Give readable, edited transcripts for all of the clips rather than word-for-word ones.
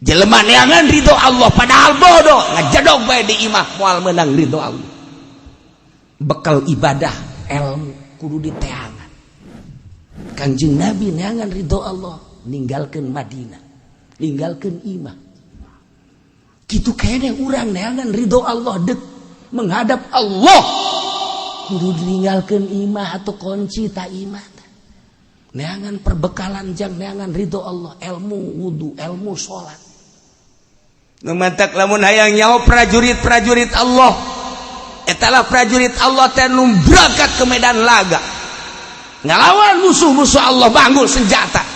jelema neangan ridho Allah padahal bodoh ngajadog bae di imah moal menang ridho Allah. Bekal ibadah ilmu kudu diteangan. Kanjeng Nabi neangan ridho Allah ninggalkeun Madinah, ninggalkeun imah. Kitu kene urang neangan ridho Allah dek menghadap Allah kudu ditinggalkeun imah atau kunci ta imah. Neangan perbekalan jang neangan ridho Allah, ilmu wudu, ilmu salat. Numantak lamun hayang nyawa prajurit-prajurit Allah. Etalah prajurit Allah teh nu berangkat ke medan laga. Ngalawan musuh-musuh Allah banggul senjata.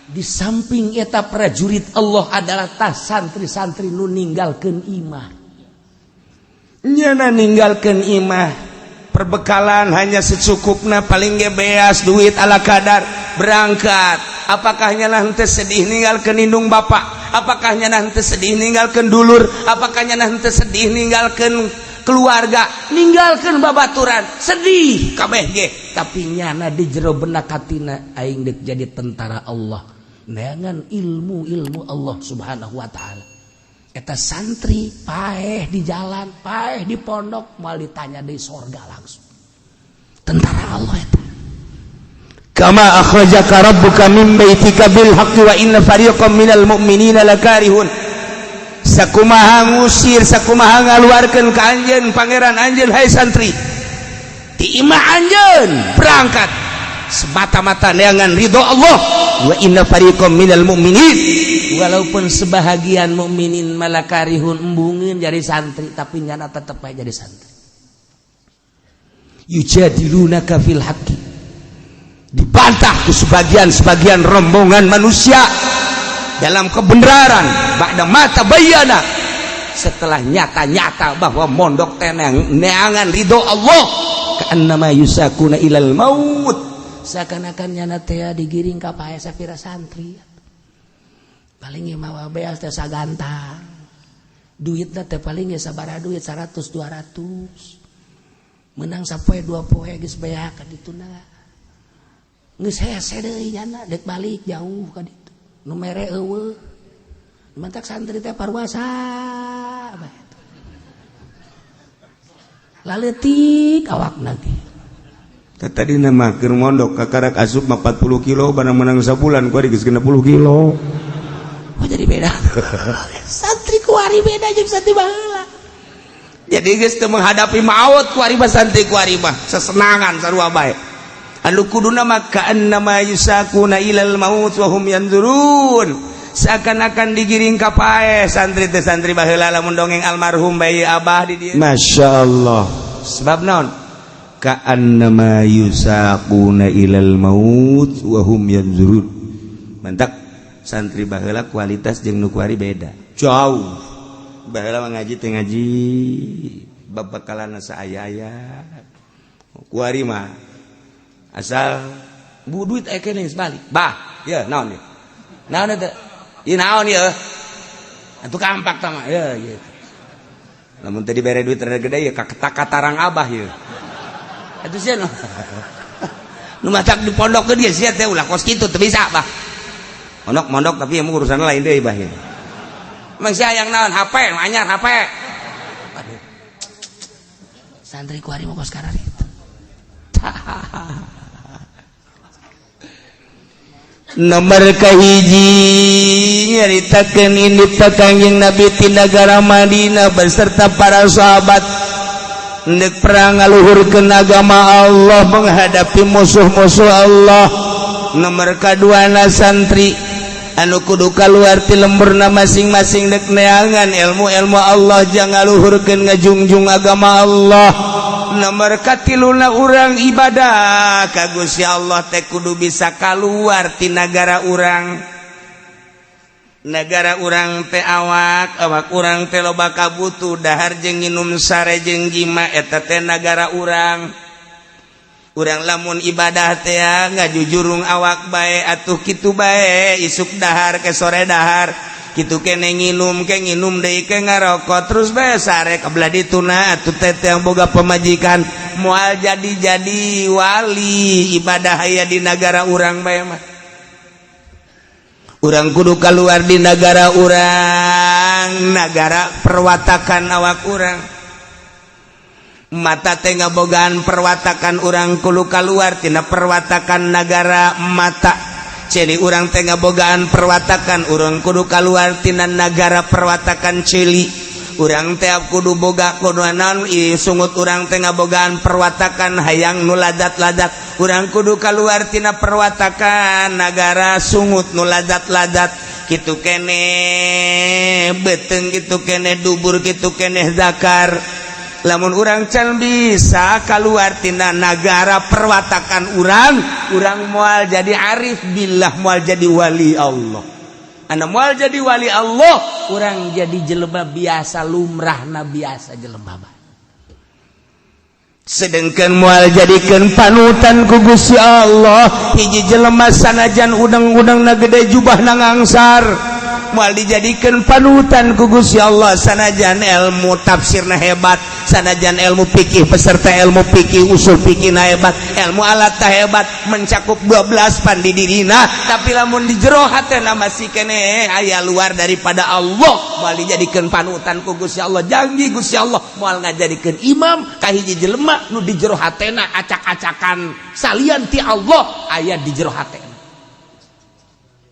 Di samping eta prajurit Allah adalah tah santri-santri nu ninggalkeun imah. Nyana ninggalkeun imah, perbekalan hanya secukupna, paling ge beas duit ala kadar berangkat. Apakah nyana henteu sedih ninggalkeun indung bapak? Apakah nyana henteu sedih ninggalkeun dulur? Apakah nyana henteu sedih ninggalkeun keluarga? Ninggalkeun babaturan sedih kabeh ge, tapi nyana di jero benak hatina aing deuk jadi tentara Allah. Neangan ilmu Allah Subhanahu wa taala. Eta santri paeh di jalan, paeh di pondok, mal ditanya di sorga langsung. Tentara Allah eta. Kama akhrajaka rabbuka min baitika bil haqqi wa inna fariqam minal mu'minina lakarihun. Sakumaha ngusir, sakumaha ngaluarkeun ka anjeun pangeran anjeun hai santri. Ti imah anjeun berangkat semata-mata neangan ridho Allah. Wa inna fariqam minal mu'minin, walaupun sebahagian mukminin malakarihun embungin jadi santri tapi nyana tetep aja jadi santri. Yujadilunaka fil haqqi, dibantah ke sebagian rombongan manusia dalam kebenaran ba'da mata bayana, setelah nyata-nyata bahwa mondok tenang neangan ridho Allah, ka'annama yusakuna ilal maut, seakan-akan nyana teh digiring ka pae sapira santri. Paling mawa beas teh sagantang. Duitna teh paling sabaraha duit 100-200. Menang sapoe 2 poe geus beak ka dituna. Geus hese deui nyana dek balik jauh ka ditu. Nu mere eueuh. Mantak santri teh parwasa bae. Laletik awakna ge. Tadi nama keur mondok kakarak asup 40 kilo barang menang sabulan kuari geus 60 kilo. Oh jadi beda. Santri kuari beda jeung santri baheula. Jadi geus teu menghadapi maut kuari mah santri kuari mah sesenangan sarua bae. Anu kuduna mah ka'annama yusakuna ilal maut wa hum yanzurun. Seakan-akan digiring ka pae santri teh santri baheula lamun dongeng almarhum bayi abah di dieu. Masyaallah. Sebab naon? Ka'annama yusaquna ilal maut wa hum yanzurun. Mantak santri baheula kualitas jeung nu kuari beda. Jauh. Baheula mah ngaji teh ngaji babakalan saaya-aya. Kuari mah asal bu duit aya keneh balik. Bah, ya naon ieu? Naon eta? Ieu naon ieu? Atuh kampak tah mah. Ya, ieu. Lamun teh dibere duit rada gede ya katarang abah ieu. Atuh sia nu matak di pondok ke dia sia teh ulah kos kitu teu bisa bah. Mondok tapi yang urusan lain deui bah ieu. Emang sia yang naon HP, anyar HP. Aduh. Santri kuari mah kos karari. Nomor kahiji nyaritakeun indit Kangjeng Nabi ti nagara Madinah beserta para sahabat hendak perang ngaluhurkeun agama Allah menghadapi musuh-musuh Allah. Nomor kaduana santri anu kudu kaluar ti lemburna masing-masing dek neangan ilmu-ilmu Allah jang ngaluhurkeun ngajungjung agama Allah. Nomor katiluna urang ibadah ka Gusti Allah teh kudu bisa kaluar ti nagara urang. Nagara urang teh awak urang teh loba kabutuh dahar jeung nginum sare jeung jima eta teh nagara urang. Urang lamun ibadah teh ngajujurung awak bae atuh kitu bae isuk dahar ke sore dahar kitu kene nginum deui ke ngarokok terus bae sare kabelah dituna atuh teh yang boga pemajikan moal jadi wali ibadah aya di nagara urang bae mah. urang kudu keluar di negara urang, negara perwatakan awak urang. Mata teh ngabogaan perwatakan urang kudu keluar tina perwatakan negara mata. Celi urang teh ngabogaan perwatakan urang kudu keluar tina negara perwatakan celi. Urang teh kudu boga kudu naon sungut urang teh ngabogaan perwatakan hayang nu ladat-ladat. Urang kudu keluar tina perwatakan negara sungut nu ladat-ladat. Kitu kene beteng, kitu kene dubur, kitu kene zakar. Lamun urang can bisa keluar tina negara perwatakan urang moal jadi arif billah, moal jadi wali Allah. Anu moal jadi wali Allah, urang jadi jelema biasa, lumrahna biasa jelema mah. Sedengkeun moal jadikeun panutan ku Gusti Allah, hiji jelema sanajan udang-udangna gede jubahna ngangsar, moal dijadikeun panutan ku Gusti Allah sanajan ilmu tafsirna hebat, sanajan ilmu fikih peserta ilmu fikih usul fikihna hebat, ilmu alatna hebat mencakup 12 pandi dirina, tapi lamun di jero hatena masih kene aya luar daripada Allah, moal dijadikeun panutan ku Gusti Allah. Janji Gusti Allah moal ngajadikeun imam ka hiji jelema nu di jero hatena acak-acakan salian ti Allah aya di jero hatena.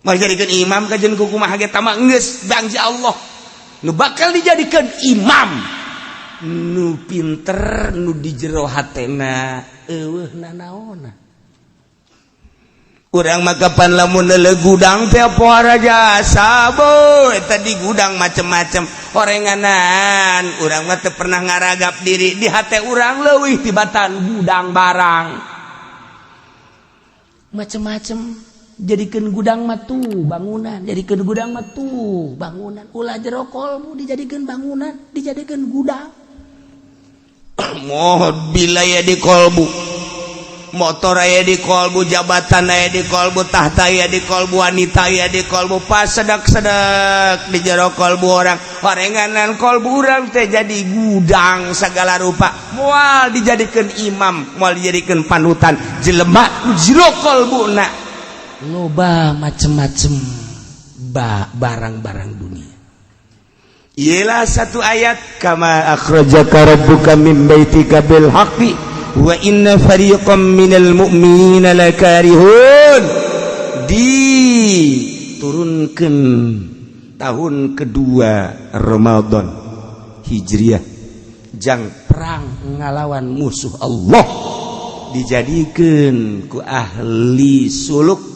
Mau jadikan imam kajen kukumaha ge tama geus janji Allah nu bakal dijadikan imam nu pinter nu di jero hatena eueuh nanaona. Urang mah kapan lamun leuleuh gudang teh poara jasa boy tadi gudang macem-macem horenganan urang mah teu pernah ngaragap diri di hate urang leuwih tibatan gudang barang macem-macem. Jadikan gudang matu bangunan, jadikan gudang matu bangunan, ulah jero kolbu dijadikan bangunan, dijadikan gudang. Mobil aya di kolbu, motor aya di kolbu, jabatan aya di kolbu, tahta aya di kolbu, wanita aya di kolbu, pas sedak-sedak di jero kolbu orang, horenganan kolbu orang teh jadi gudang segala rupa. Moal dijadikan imam, moal dijadikan panutan, jelema nu jero kolbuna. Loba macem-macem barang-barang dunia. Ialah satu ayat kama akhrajaka rabbuka min baitika bil haqqi wa inna fariqam minal mu'minina lakarihun. Diturunkeun tahun kedua Ramadan Hijriah jang perang ngalawan musuh Allah, dijadikeun ku ahli suluk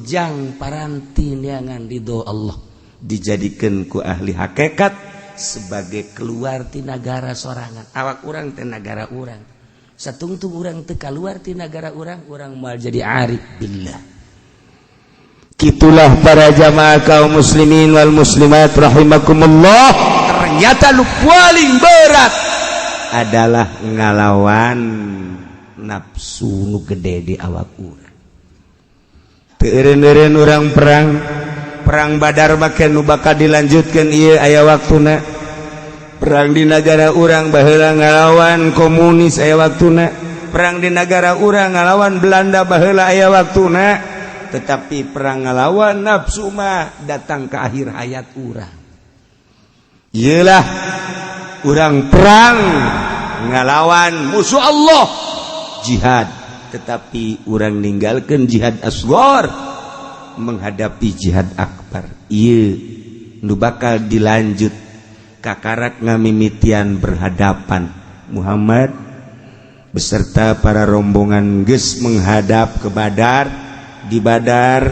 jang paranti neangan ridho Allah, dijadikan ku ahli hakikat sebagai keluar ti negara sorangan. Awak urang teh negara urang, satungtung urang teu kaluar ti negara urang moal jadi arif billah. Kitulah para jamaah kaum muslimin wal muslimat rahimakumullah, ternyata lu paling berat adalah ngalawan nafsu nu gede di awak urang. Teureun-eureun urang perang Badar make nu bakal dilanjutkeun ieu aya waktuna. Perang di negara urang baheula ngalawan komunis aya waktuna. Perang di negara urang ngalawan Belanda baheula aya waktuna. Tetapi perang ngalawan nafsu mah datang ke akhir hayat urang. Ieulah urang perang ngalawan musuh Allah, jihad. Tetapi orang ninggalkan jihad asghar menghadapi jihad akbar. Ieu nu bakal dilanjut kakarak ngamimitian berhadapan Muhammad beserta para rombongan geus menghadap ke Badar. Di Badar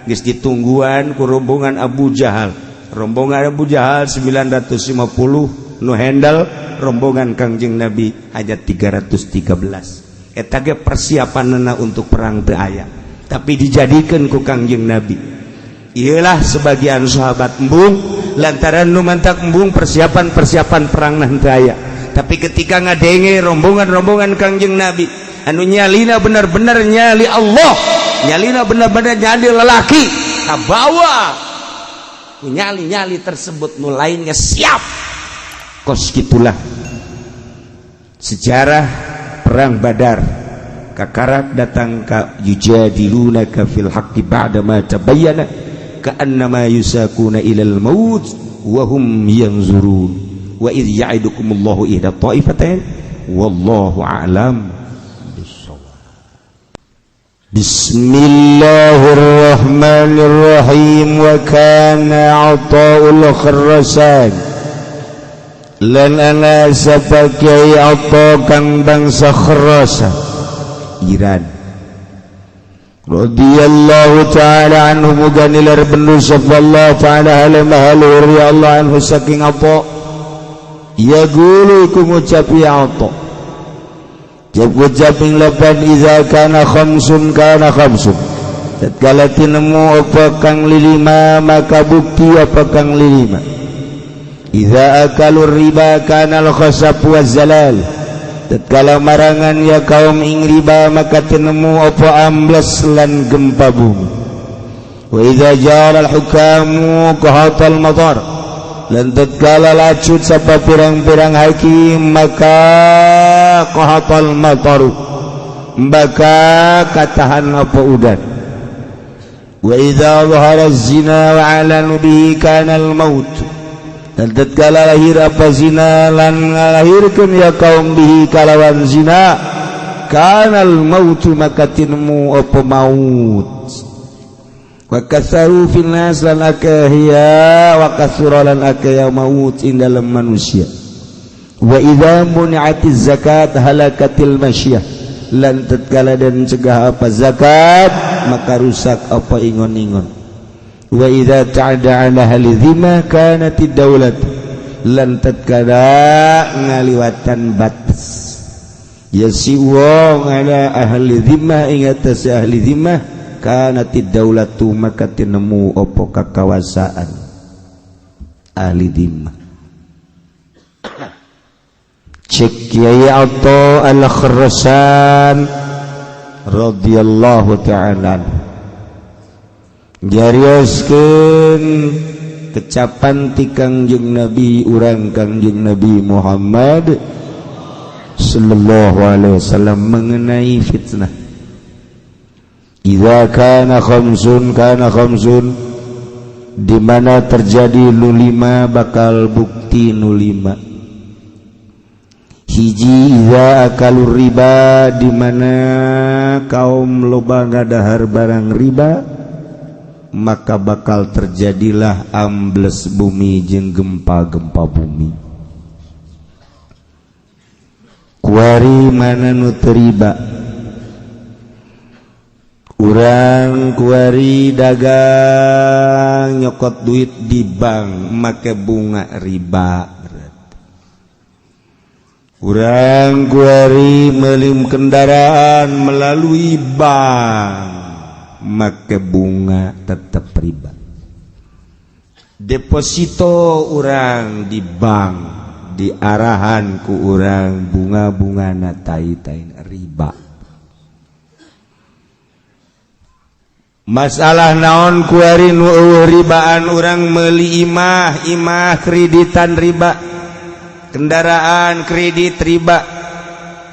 geus ditungguan ku rombongan Abu Jahal. Rombongan Abu Jahal 950 nu handle rombongan Kangjeng Nabi hajat 313. Eta ge persiapanna untuk perang teu aya, tapi dijadikeun ku Kangjeng Nabi. Iyalah sebagian sahabat embung lantaran nu mantak embung persiapan perang nah teu aya. Tapi ketika ngadenge rombongan Kangjeng Nabi anu nyalina benar-benar nyali Allah, nyalina benar-benar nyali lalaki, kabawa ku nyali tersebut nu lainnya siap. Kos gitulah sejarah perang Badar. Kakarak datang ka yujadilunaka fil haqqi ba'da ma tabayyana ka'annama yusakuna ilal maut wa hum yanzurun wa idh ya'idukumullahu ihda ta'ifatain wallahu a'lam bissawab. Bismillahirrahmanirrahim. Wa kana 'ata'ul kharrasan lan ana sapakai apa kang bangsa kharrasa jiran radhiyallahu ta'ala anhu muganilar bendu sallallahu ta'ala alaihi mahalur ya Allah anhu saking apa ya gulu ku ngucapi apa ucaping lapan iza kana khamsun tatkala tinemu apa kang lilima maka bukti apa kang lilima. Iza akalur riba kanal khasab wa zalal tatkala marangan ya kaum ing riba maka tinemu apa amblas lan gempa bumi. Wa iza jara al hukamu qahatal matar lan tatkala lacut sapa pirang-pirang hakim maka qahatal mataru maka katahan apa udan. Wa iza zahara zina wa alanu bihi kanal maut dan tatkala lahir apa zina lan ngalahirkeun ya kaum bihi kalawan zina kanal mautu maka tinemu apa maut. Wa katharu fil nas lan akahya wa kathura lan akaya maut ing dalam manusia. Wa idza muni'atiz zakat halakatil masyah lan tatkala dan cegah apa zakat maka rusak apa ingon-ingon. Wa idza ta'ada 'ala ahli dhimmah kanatid daulat lan tatkala ngaliwatan batas ya si wong ala ahli dhimmah ing atas ahli dhimmah kanatid daulatu maka tinemu apa kakawasan ahli dhimmah. Cek Kiai Atha al-Kharrasan radhiyallahu ta'ala jarioskeun kecapan ti Kangjeng Nabi urang Kangjeng Nabi Muhammad sallallahu alaihi wasallam mengenai fitnah. Idza kana khamsun di mana terjadi nulima bakal bukti nulima. Hiji idza akalur riba di mana kaum loba ngadahar barang riba maka bakal terjadilah ambles bumi jeung gempa-gempa bumi. Kuari mana nu teu riba urang kuari dagang nyokot duit di bank make bunga riba. Urang kuari melim kendaraan melalui bank make bunga tetap riba. Deposito urang di bank di arahan ku urang bunga-bunga na tai-tai riba. Masalah naon kuari nu ribaan urang meuli imah kreditan riba, kendaraan kredit riba.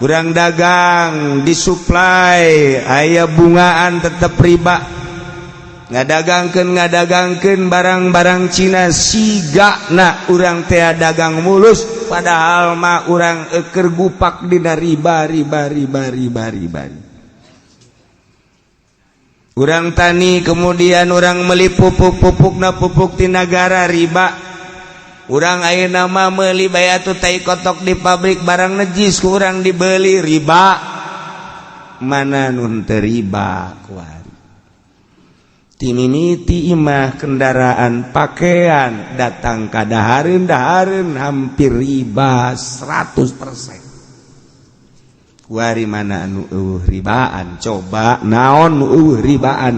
Urang dagang disuplai aya bungaan tetap riba. Ngadagangkeun barang-barang Cina sigana urang teh dagang mulus padahal mah urang keur gupak dina riba. Urang tani kemudian urang meuli pupukna pupuk ti nagara riba. Urang ayeuna mah meuli bayatu tai kotok di pabrik barang najis ku urang dibeli riba. Mana nun teu riba kuari. Timimiti imah kendaraan pakaian datang ka dahareun hampir riba 100%. Kuari mana anu ribaan coba naon nu ribaan.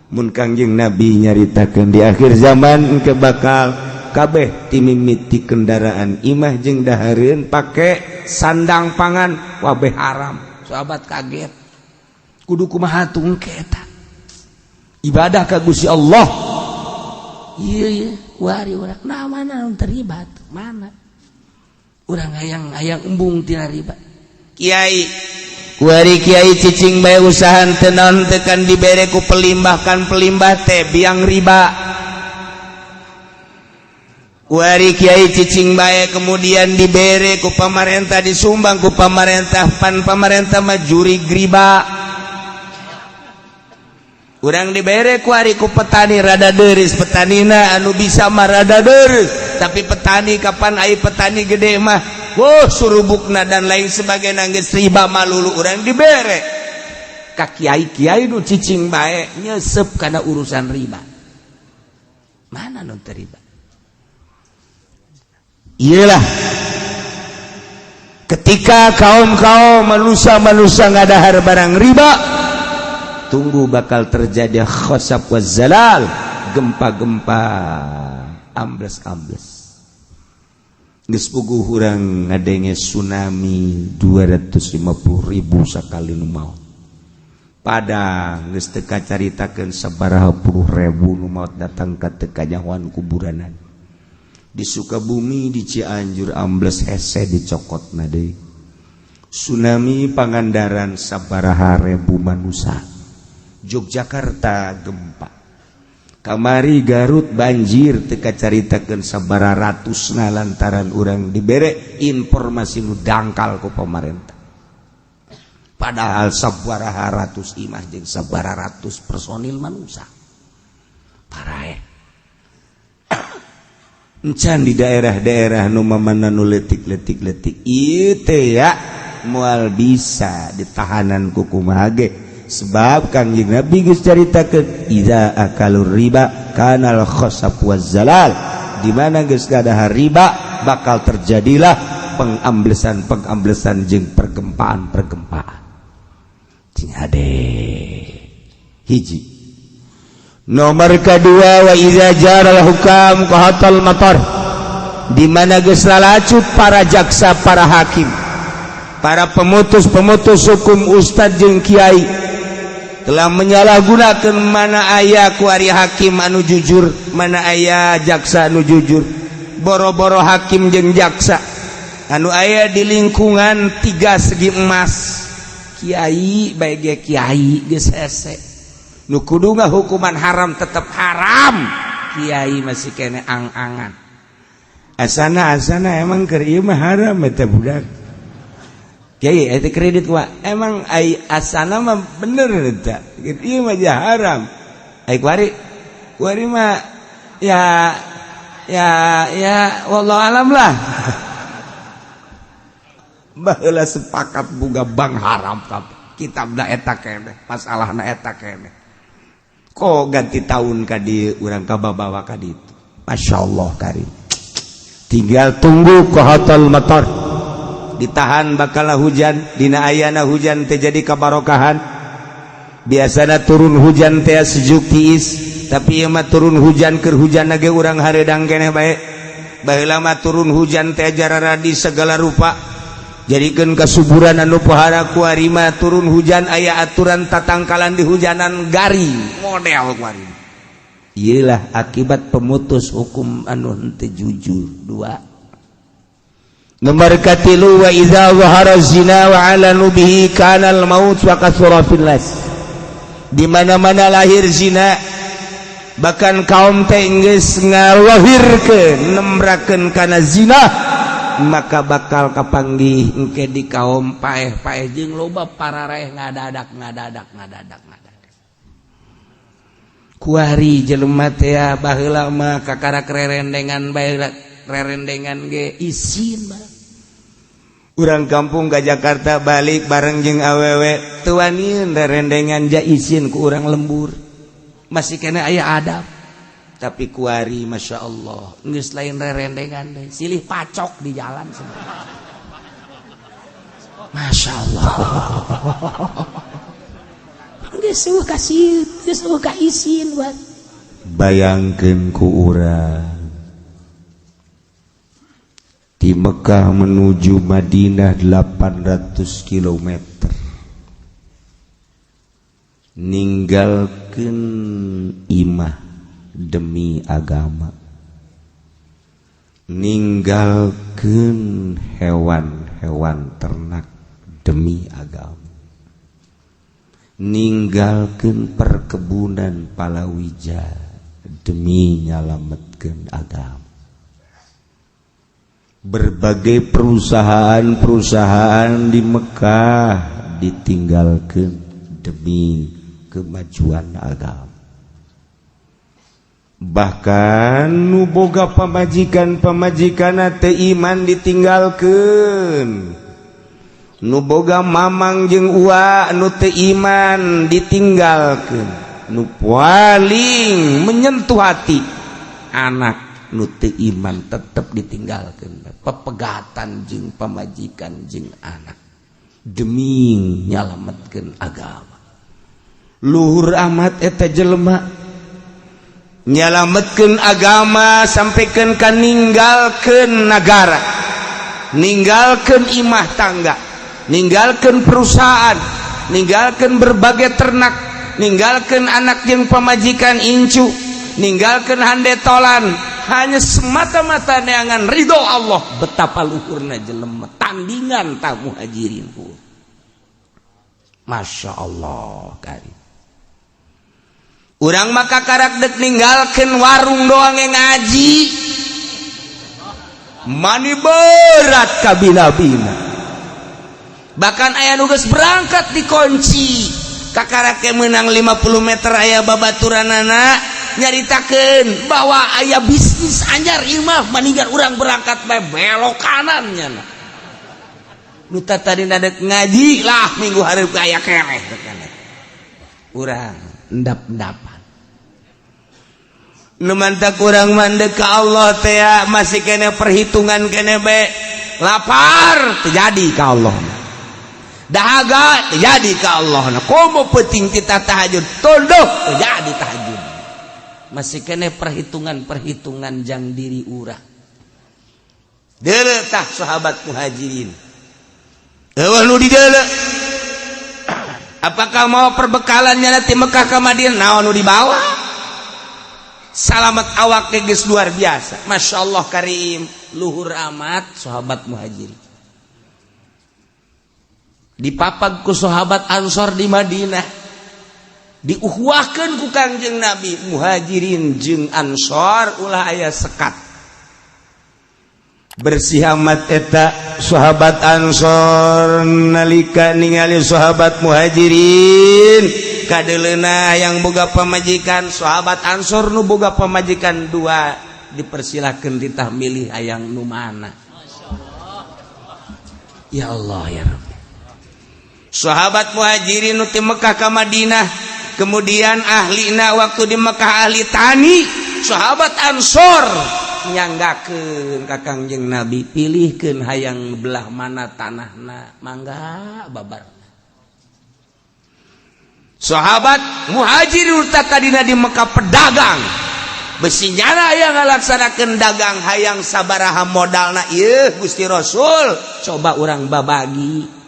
Mun Kangjeng Nabi nyaritakeun di akhir zaman engke bakal kabeh timimiti kendaraan imah jeung dahareun pake sandang pangan wabeh haram. Sahabat kaget kudu kumaha tungke eta ibadah ka Gusti Allah. Iya wari urang nah mana nu terlibat mana urang hayang embung tina riba. Kiai kuari kiai cicing bae usahan tenan tekan dibere ku pelimbahkan pelimbah teh biang riba. Kuari kiai cicing bae kemudian dibere ku pamarentah disumbang ku pamarentah pan pamarentah mah juri riba. Urang dibere kuari ku petani rada deureus petanina anu bisa mah rada deureus tapi petani kapan aya petani gede mah surubukna dan lain sebagainya geus riba malulu urang dibere ka kiai-kiai nu cicing bae nyesep kana urusan riba. Mana nu teu riba? Iyalah ketika kaum-kaum manusia-manusia ngadahar barang riba, tunggu bakal terjadi khosab wa zalal, gempa-gempa, ambles-ambles. Geus puguh urang ngadenge tsunami 250.000 sakali nu maot. Pada geus teu kacaritakeun sabaraha puluh ribu nu maot datang ka teu kanyahoan kuburanan. Di Sukabumi di Cianjur ambles hese dicokotna deui. Tsunami Pangandaran sabaraha ribu manusia. Yogyakarta gempa. Kamari Garut banjir teka caritakeun sabaraha ratusna lantaran urang dibere informasi nu dangkal ku pamarentah. Padahal sabaraha ratus imah jeung sabaraha ratus personil manusia. Parae. Encan di daerah-daerah nu mamana nu letik-letik ieu teh ya moal bisa ditahanan ku kumaha ge. Sebab Kangjeng Nabi geus caritakeun idza akalur riba kanal khosab waz zalal, di mana geus gadahar riba bakal terjadilah pengamblesan jeung pergempaan. Cing hade hiji. Nomor kedua wa idza jaral hukam qahatal matar, di mana geus lalacut para jaksa, para hakim, para pemutus hukum ustad jeung kiai telah menyalahgunakan mana aya kuari hakim anu jujur, mana aya jaksa anu jujur. Boro-boro hakim jeung jaksa anu aya di lingkungan 3 segi emas, kiai bae kiai geus hese. Nu kudu hukuman haram tetap haram, kiai masih kene ang-angan. Asana emang keur ieu mah haram eta budak. Kiai eta kredit wa emang ai asana mah bener eta. Ieu mah jah haram. Ai kuari mah ya wallahu alam lah. Baheula sepakat boga bang haram tapi kitabna eta keneh, masalahna eta keneh. Kok ganti tahun ka dieu urang kababawa ka ditu. Masyaallah karim. Tinggal tunggu qahatal matar. Ditahan bakal hujan, dina ayana hujan teh jadi kabarokahan. Biasana turun hujan teh sejuk tiis, tapi ieu mah turun hujan keur hujanna ge urang hareudang keneh bae. Baheula mah turun hujan teh jararadi segala rupa. Jadikeun kasuburan anu pohara kuari mah turun hujan aya aturan tatangkalan di hujanan garing model kuari. Iyalah akibat pemutus hukum anu henteu jujur. 2. Nomor katilu wa idza zahara zina wa alanu bihi kana al maut wa kasura fil nas. Di mana-mana lahir zina bahkan kaum teh geus ngalahirkeun nembrakeun kana zina, maka bakal kapanggih engke di kaum paeh-paeh jeung loba parareh ngadadak. Kuari jelema teh baheula mah kakara rerendengan bae rerendengan ge isin mah. Urang kampung ka Jakarta balik bareng jeung awewe teu waniun rerendengan ja isin ku urang lembur. Masih kena aya adab. Tapi kuari Masya Allah geus lain rerendengan deh, silih pacok di jalan semua. Masya Allah geus ka isin buat. Bayangkeun ku urang di Mekah menuju Madinah 800 km, ninggalkeun imah demi agama, ninggalkeun hewan-hewan ternak demi agama. ninggalkeun perkebunan palawija demi nyalametkeun agama. Berbagai perusahaan-perusahaan di Mekah ditinggalkeun demi kemajuan agama. Bahkan nu boga pamajikan teu iman ditinggalkeun, nu boga mamang jeung ua nu teu iman ditinggalkeun, nu paling menyentuh hati anak nu teu iman tetep ditinggalkeun, pepegatan jeung pamajikan jeung anak demi nyalametkeun agama. Luhur amat eta jelema nyalametkeun agama sampaikan ka ninggalkeun nagara, ninggalkeun imah tangga, ninggalkeun perusahaan, ninggalkeun berbagai ternak, ninggalkeun anak jeung pamajikan incu, ninggalkeun handetolan hanya semata-mata neangan ridho Allah. Betapa luhurna jelema tandingan ta muhajirin. Masya Allah karim. Urang maka karak dek ninggalkeun warung doang yang ngaji, mani berat ka bina-bina. Bahkan aya nu geus berangkat dikunci, kakarak menang 50 meter aya babaturanana nyaritakeun bahwa aya bisnis anyar ieu mah maninggal urang berangkat bae belok kanan nya. Nu tadina dek ngaji lah minggu hareup aya keneh urang endap-endapan. Nu mantak urang mandek ka Allah teh masih kene perhitungan kene be. Lapar terjadi ka Allah. Dahaga terjadi ka Allah. Komo penting kita tahajud toldoh terjadi tahajud. Masih kene perhitungan-perhitungan jang diri urang. Deuleu tah sahabat muhajirin. Eueuh nu di deuleu. Apakah mau perbekalannya nanti Mekah ke Madinah? Naon nu dibawa? Salamet awak geus luar biasa. Masya Allah karim, luhur amat sahabat muhajir. Dipapag ku sahabat Ansor di Madinah. Diuhwahkeun ku Kangjeng Nabi, muhajirin jeung Ansor ulah aya sekat. Bersih amat eta sahabat Ansor nalika ningali sahabat muhajirin kadeleuna yang boga pamajikan. Sahabat Ansor nu boga pamajikan dua dipersilakeun ditah milih hayang nu mana. Ya Allah ya Rabbi. Sahabat muhajirin nu ti Mekah ka Madinah, kemudian ahlina waktu di Mekah ahli tani, sahabat Ansor nyanggakeun ka Kangjeng Nabi, pilihkeun hayang belah mana tanahna, mangga babar. Sahabat muhajirin tadina di Mekah pedagang, besi nyana yang ngalaksanakeun dagang hayang sabaraha modalna ieu Gusti Rasul, coba urang babagi.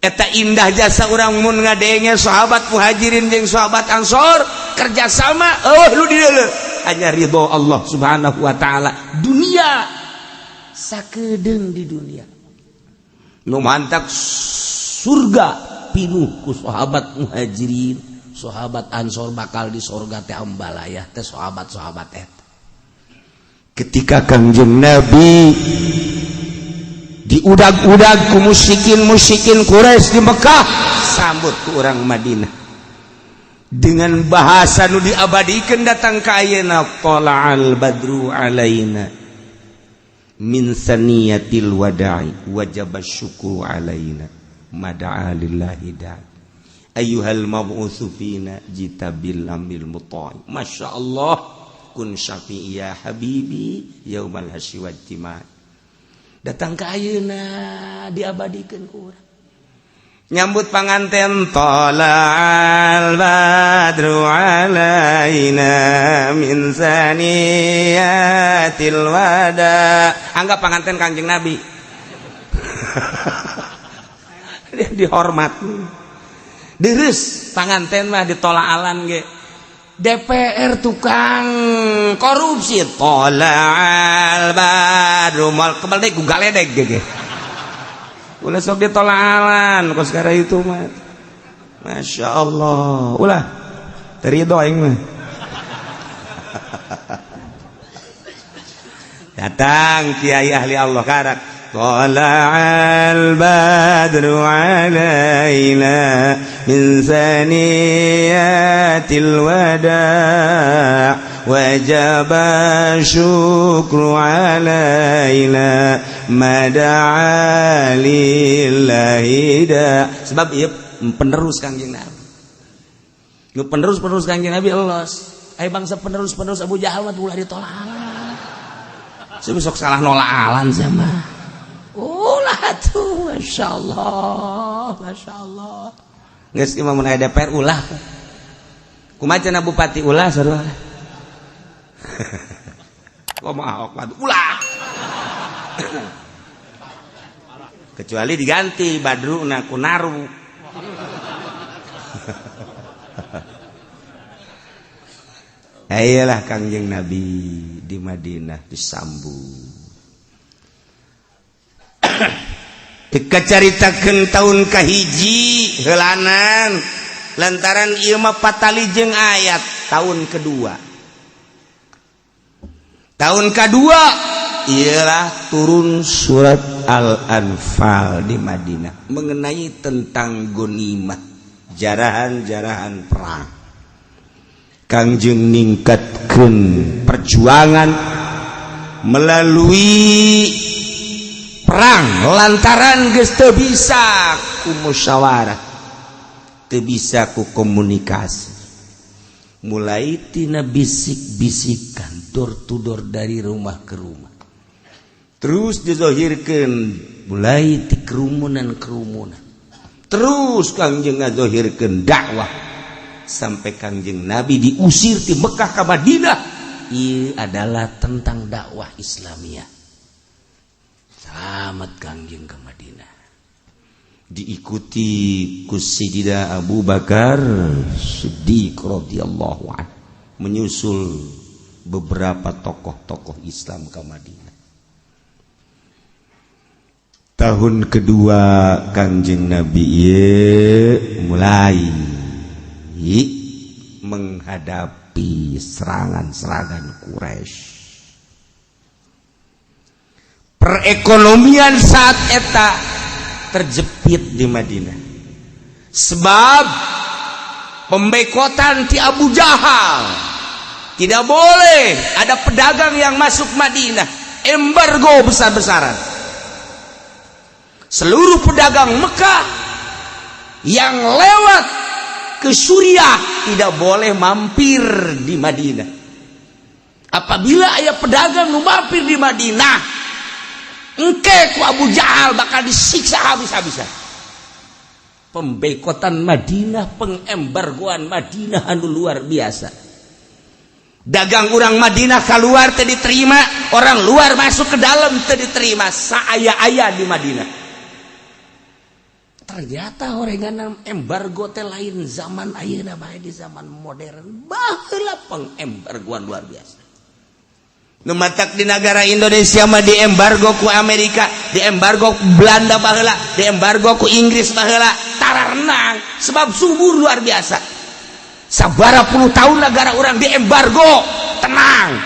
Eta indah jasa urang mun ngadenge sahabat muhajirin jeung sahabat Ansor kerjasama, lu di deuleu hanya ridho Allah subhanahu wa ta'ala. Dunia sakedeung di dunia nu mantak surga pinuh ku sahabat muhajirin, sahabat Ansor bakal di surga teh ambalayah teh sahabat-sahabat eta. Ketika Kangjeng Nabi diudag-udag ku musyrikin Quraisy di Mekah, sambut ku urang Madinah dengan bahasa nu diabadikeun datang ka ayeuna, tala'al badru alaina min saniyatil wada'i wajaba syukru alaina mada'a lillahi da'i ayyuhal mab'utsu fina jitabil amil muta'i. Masya Allah, kun syafi'i ya habibi yaumal hasyi wal timai. Datang ka ayeuna diabadikeun ku urang. Nyambut panganten, tala'al badru alaina min saniyatil wada. Anggap panganten Kangjeng Nabi. Dia dihormat. Deres panganten mah ditolaalan ge. DPR tukang korupsi, tala'al badru mal kebaledeg ku galedeg ge. Ulah sok ditolaalan kos gara itu mah. Masya Allah. Ulah terido aing mah. Datang kiai ahli Allah karak. Tala'al badru alaina min saniyatil wada' wajaba syukru alaina mada'a lillahi da. Sebab iya penerus Kangjeng Nabi. Nu penerus Kangjeng Nabi Allah. Ai bangsa penerus Abu Jahal mah ulah ditolak. Saya besok salah nolak alan sama. Ulah tuh, Masya Allah. Nges imam mun aya DPR ulah. Kumaha cenah bupati ulah sarua. Kumaha ahok ulah. Kecuali diganti Badruna ku Naru. Ayolah Kangjeng Nabi di Madinah disambut. Dikacaritakeun tahun kahiji heulanan lantaran ieu mah patali jeung ayat tahun kedua. Tahun kedua ialah turun surat Al-Anfal di Madinah mengenai tentang ghanimah, jarahan-jarahan perang. Kangjeng ningkatkeun perjuangan melalui perang lantaran geus teu bisa ku musyawarah, teu bisa ku komunikasi. Mulai tina bisik-bisikan door to door dari rumah ke rumah. Terus dizahirkeun mulai ti kerumunan. Terus Kangjeng ngazahirkeun dakwah sampai Kangjeng Nabi diusir di Mekah ke Madinah. Ieu adalah tentang dakwah Islamiyah. Selamat Kangjeng ke Madinah. Diikuti ku Sayyidina Abu Bakar Siddiq radhiyallahu anhu, menyusul beberapa tokoh-tokoh Islam ke Madinah. Tahun kedua Kangjeng Nabi mulai menghadapi serangan-serangan Quraisy. Perekonomian saat eta terjepit di Madinah sebab pembekotan ti Abu Jahal. Tidak boleh ada pedagang yang masuk Madinah, embargo besar-besaran. Seluruh pedagang Mekah yang lewat ke Suriah tidak boleh mampir di Madinah. Apabila ada pedagang nu mampir di Madinah, engke ku Abu Jahal bakal disiksa habis-habisan. Pembekotan Madinah, pengembargoan Madinah anu luar biasa. Dagang orang Madinah keluar teu diterima, orang luar masuk ke dalam teu diterima. Saaya-aya di Madinah. Ternyata horengan embargo teh lain zaman ayeuna bae di zaman modern. Baheula pengembargoan luar biasa. Numatak di negara Indonesia mah diembargo ku Amerika, diembargo ku Belanda baheula, diembargo ku Inggris baheula, tararenang sebab subur luar biasa. Sabara puluh tahun negara orang diembargo, tenang.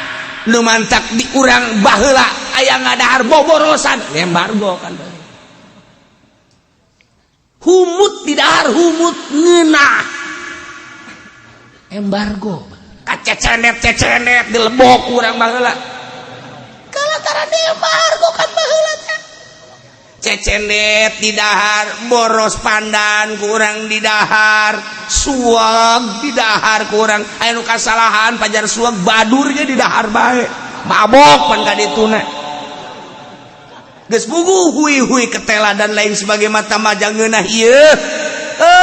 Numantak di urang baheula aya ngadahar boborosan, diembargo kan baheula. Humut didahar humut ngeunah. Embargo. Kacecenet dilebok urang baheula. Kalataran diembargo kan baheula teh. Cecenet didahar, boros pandan ku urang didahar, suag didahar ku urang. Aya nu kasalahan pajar suag badur ge didahar bae. Mabok pan ka dituna. Geus bugu hui-hui ketela dan lain sebagainya mata majang ngeunah ieu.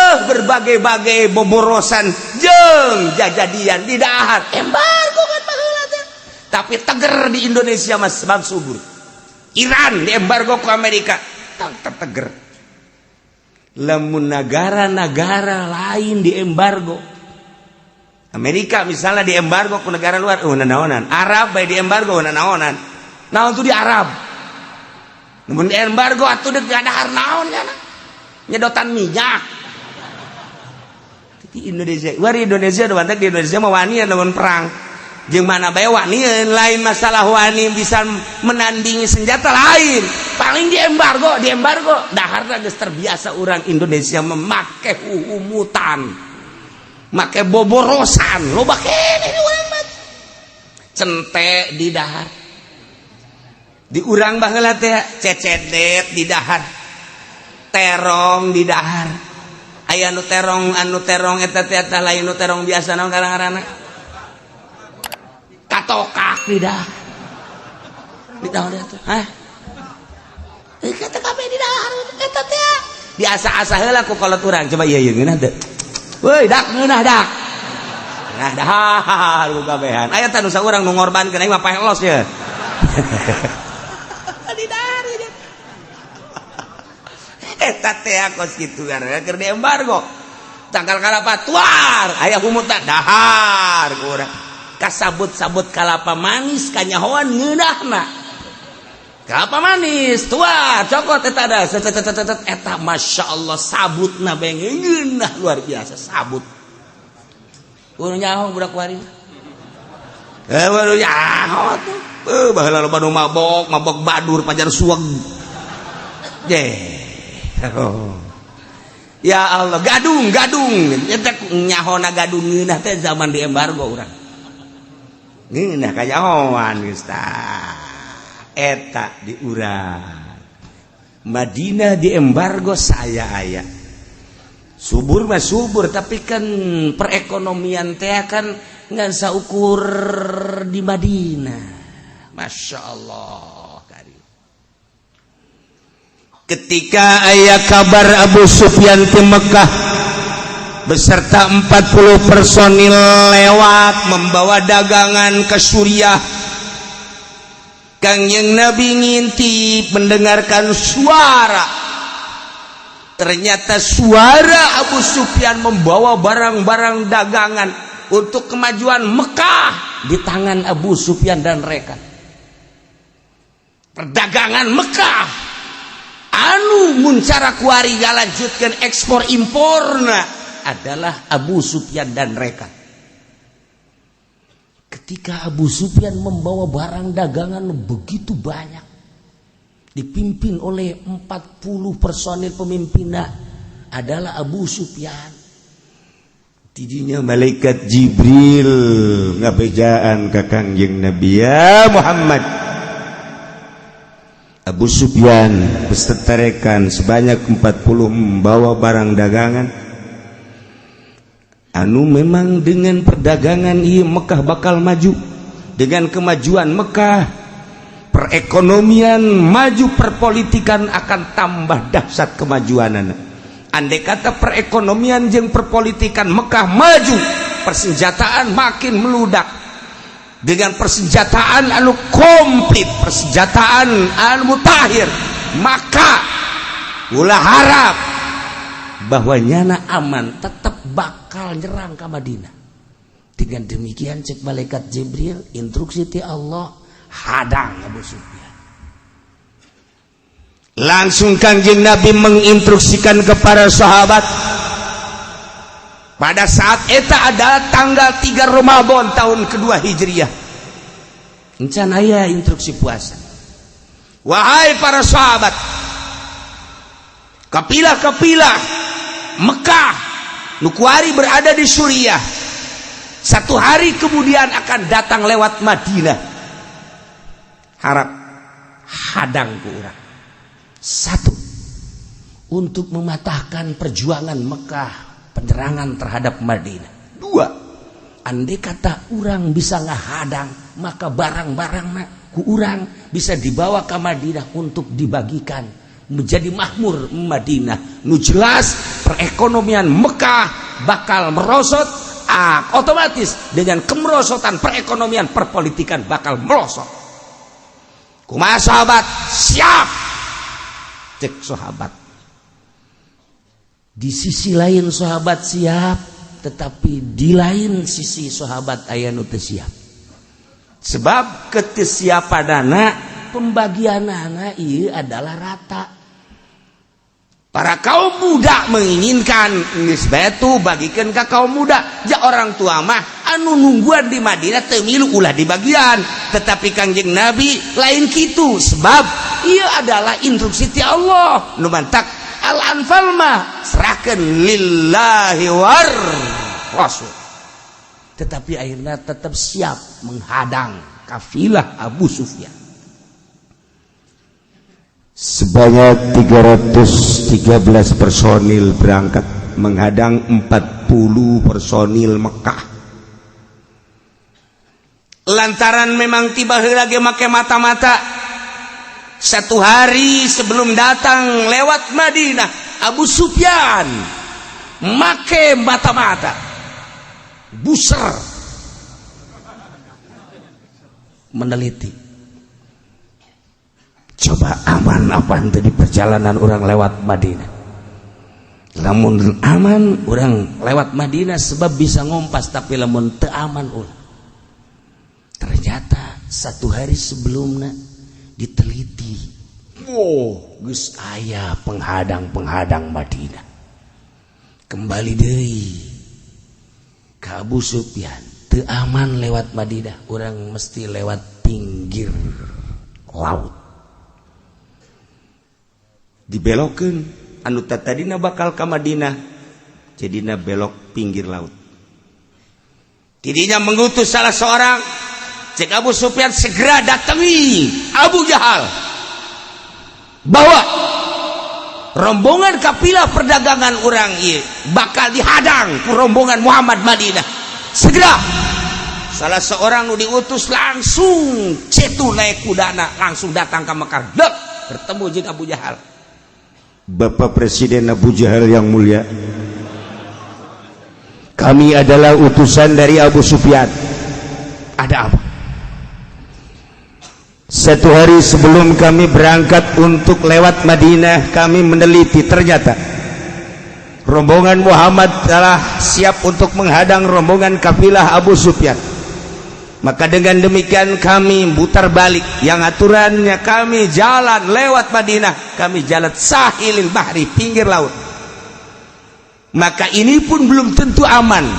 Berbagai-bagai boborosan jeung jajadian di dahar embargo kan baheula teh. Tapi teger di Indonesia mas sebab subur. Iran diembargo ke Amerika teger. Lamun negara-negara lain diembargo, Amerika misalnya diembargo ke negara luar, naonan. Arab bae diembargo naonan. Naon tuh di Arab. Namun diembargo atuh deuk dahar naon nya. Nyedotan minyak. di Indonesia di Indonesia mah wani namun perang jeung mana bae wani lain masalah wani bisa menandingi senjata lain paling di embargo daharna geus terbiasa orang Indonesia memakai umutan make boborosan loba kene di urang mah centek di dahar di urang baheula teh cecedet di dahar terong di dahar aya anu terong eta teh lain nu terong biasa naon ngaranna katokak di dahar eta hah kata kabeh di dahar eta teh biasa-asa heula ku kolot urang coba ieu ngeunah teh weuy dak ngeunah dak nah dahar ku kabehan aya teh nu saurang nu ngorbankeun aing mah paelos ya di dahar eta teh kos kitu karena keur di embargo tanggal kalapa tuar aya humutna dahar ku urang kasabut-sabut kalapa manis kanyahoan ngeunahna kalapa manis tuar cokot eta da eta masyaallah sabutna bae ngeunah luar biasa sabut urang nyaho budak wari baru nyaho tuh baheula loba nu mabok badur pajar suweg oh. Ya Allah gadung eta nyahona gadung ngeunah teh zaman di embargo urang ngeunah kanyahoan geus tah eta di urang Madinah di embargo saya aya subur mah subur tapi kan perekonomian teh kan ngan saukur di Madinah Masya Allah ketika aya kabar Abu Sufyan ke Mekah beserta 40 personil lewat membawa dagangan ke Suriah Kangjeng Nabi ngintip mendengarkan suara ternyata suara Abu Sufyan membawa barang-barang dagangan untuk kemajuan Mekah di tangan Abu Sufyan dan rekan perdagangan Mekah anu muncara kuari ngalanjutkeun ekspor imporna adalah Abu Sufyan dan rekan. Ketika Abu Sufyan membawa barang dagangan begitu banyak dipimpin oleh 40 personil pemimpinnya adalah Abu Sufyan. Tidinya malaikat Jibril ngabejaan ka Kangjeng Nabi ya Muhammad. Abu Sufyan beserta rekan sebanyak 40 membawa barang dagangan anu memang dengan perdagangan ieu Mekah bakal maju dengan kemajuan Mekah perekonomian maju perpolitikan akan tambah dahsyat kemajuanana andai kata perekonomian jeung perpolitikan Mekah maju persenjataan makin meludak dengan persenjataan anu komplit persenjataan anu mutakhir maka ulah harap bahwa nyana aman tetap bakal nyerang ke Madinah dengan demikian cek malaikat Jibril instruksi ti Allah hadang Abu Sufyan langsung Kangjeng Nabi menginstruksikan kepada sahabat pada saat eta adalah tanggal 3 Ramadan tahun kedua Hijriah. Encan aya instruksi puasa. Wahai para sahabat, kapilah-kapilah Mekah nukuari berada di Suriah. 1 hari kemudian akan datang lewat Madinah. Harap hadang ku urang. 1 untuk mematahkan perjuangan Mekah penyerangan terhadap Madinah. 2 andai kata urang bisa ngahadang maka barang-barang ku urang bisa dibawa ke Madinah untuk dibagikan menjadi makmur Madinah nu jelas perekonomian Mekah bakal merosot otomatis dengan kemerosotan perekonomian perpolitikan bakal merosot kumaha sahabat siap cek sahabat. Di sisi lain sahabat siap tetapi di lain sisi sahabat aya nu teu siap sebab ketesiapanana pembagianana ieu adalah rata Para kaum muda menginginkan geus batu bagikan ke kaum muda. Ja orang tua mah anu nungguan di Madinah teu milu ulah di bagian, tetapi Kangjeng Nabi lain kitu sebab ieu adalah instruksi ti Allah. Nu mantak al-anfal mah serahkeun lillahi war rasul. Tetapi akhirnya tetap siap menghadang kafilah Abu Sufyan. Sebanyak 313 personil berangkat menghadang 40 personil Mekah. Lantaran memang tiba lagi make mata-mata. Satu hari sebelum datang lewat Madinah, Abu Sufyan make mata-mata. Buser. Meneliti. Coba aman apa ente di perjalanan orang lewat Madinah. Lamun aman orang lewat Madinah sebab bisa ngompas, tapi lamun teu aman ulah. Ternyata satu hari sebelumnya diteliti. Oh, geus aya penghadang-penghadang Madinah. Kembali deui ka Abu Sufyan, teu aman lewat Madinah, orang mesti lewat pinggir laut. Dibelokeun anu tadina bakal ka Madinah jadina belok pinggir laut. Tidinya mengutus salah seorang cek Abu Sufyan segera datangi Abu Jahal, bawa rombongan kafilah perdagangan orang ieu bakal dihadang ku rombongan Muhammad Madinah. Segera salah seorang nu diutus langsung cetu naik kudana langsung datang ke Mekah, dek bertemu jeung Abu Jahal. Bapak Presiden Abu Jahal yang mulia, kami adalah utusan dari Abu Sufyan. Ada apa? Satu hari sebelum kami berangkat untuk lewat Madinah, kami meneliti, ternyata rombongan Muhammad telah siap untuk menghadang rombongan kafilah Abu Sufyan. Maka dengan demikian kami putar balik, yang aturannya kami jalan lewat Madinah, kami jalan sahilil bahri, pinggir laut. Maka ini pun belum tentu aman,